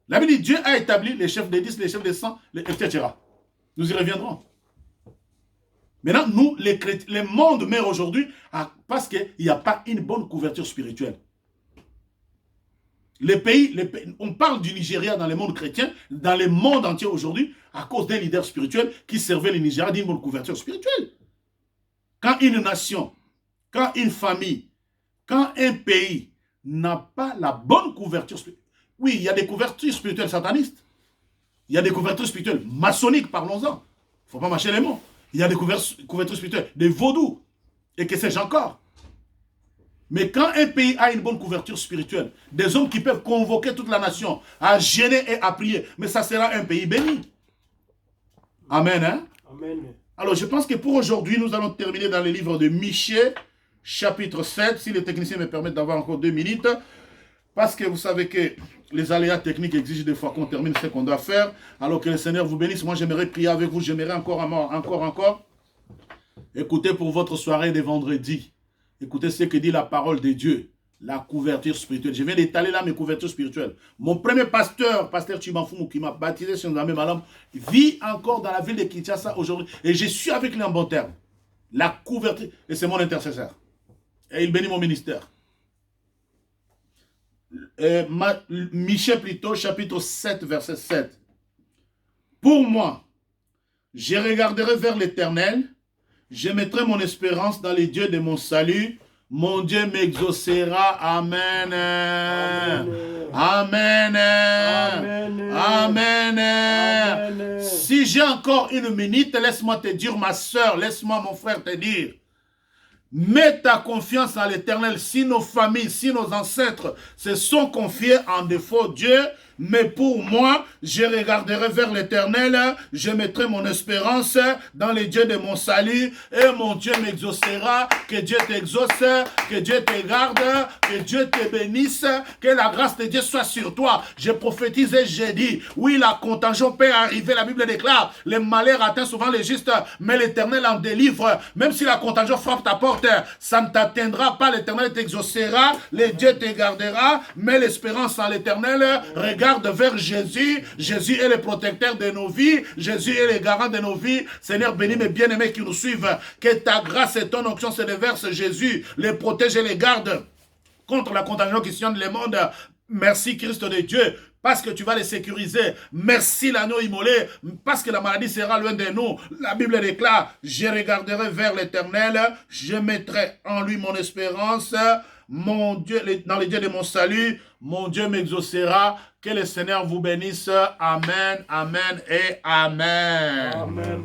La Bible dit Dieu a établi les chefs des 10, les chefs des 100, etc. Nous y reviendrons. Maintenant, nous, les mondes meurent aujourd'hui parce qu'il n'y a pas une bonne couverture spirituelle. Les pays, on parle du Nigeria dans le monde chrétien, dans le monde entier aujourd'hui, à cause d'un leader spirituel qui servait le Nigeria d'une bonne couverture spirituelle. Quand une nation, quand une famille, quand un pays n'a pas la bonne couverture spirituelle, oui, il y a des couvertures spirituelles satanistes, il y a des couvertures spirituelles maçonniques, parlons-en, il ne faut pas mâcher les mots. Il y a des couvertures spirituelles, des vaudous, et que sais-je encore. Mais quand un pays a une bonne couverture spirituelle, des hommes qui peuvent convoquer toute la nation à jeûner et à prier, mais ça sera un pays béni. Amen. Hein?
Amen.
Alors je pense que pour aujourd'hui, nous allons terminer dans le livre de Michée, chapitre 7, si les techniciens me permettent d'avoir encore 2 minutes, parce que vous savez que les aléas techniques exigent des fois qu'on termine ce qu'on doit faire, alors que le Seigneur vous bénisse. Moi j'aimerais prier avec vous, j'aimerais encore. Écoutez pour votre soirée de vendredi. Écoutez ce que dit la parole de Dieu. La couverture spirituelle. Je viens d'étaler là mes couvertures spirituelles. Mon premier pasteur Chibanfoumou, qui m'a baptisé sur Nzambe Malam, vit encore dans la ville de Kinshasa aujourd'hui. Et je suis avec lui en bon terme. La couverture. Et c'est mon intercesseur. Et il bénit mon ministère. Michée plutôt, chapitre 7, verset 7. Pour moi, je regarderai vers l'Éternel. Je mettrai mon espérance dans les dieux de mon salut. Mon Dieu m'exaucera. Amen. Amen. Amen. Amen. Amen. Si j'ai encore une minute, laisse-moi te dire, ma soeur, laisse-moi mon frère te dire. Mets ta confiance en l'Éternel. Si nos familles, si nos ancêtres se sont confiés en défaut Dieu, mais pour moi, je regarderai vers l'Éternel, je mettrai mon espérance dans les dieux de mon salut, et mon Dieu m'exaucera. Que Dieu t'exauce, que Dieu te garde, que Dieu te bénisse, que la grâce de Dieu soit sur toi. Je prophétise et j'ai dit, oui, la contagion peut arriver, la Bible déclare, les malheurs atteignent souvent les justes, mais l'Éternel en délivre. Même si la contagion frappe ta porte, ça ne t'atteindra pas, l'Éternel t'exaucera, les dieux te gardera, mais l'espérance en l'Éternel, regarde vers Jésus. Jésus est le protecteur de nos vies. Jésus est le garant de nos vies. Seigneur, bénis mes bien-aimés qui nous suivent. Que ta grâce et ton onction se déversent. Jésus les protège et les garde contre la contagion qui sillonne le monde. Merci Christ de Dieu, parce que tu vas les sécuriser. Merci l'agneau immolé, parce que la maladie sera loin de nous. La Bible déclare, je regarderai vers l'Éternel, je mettrai en lui mon espérance. Mon Dieu, dans les dieux de mon salut, mon Dieu m'exaucera. Que le Seigneur vous bénisse. Amen, amen et amen.
Amen.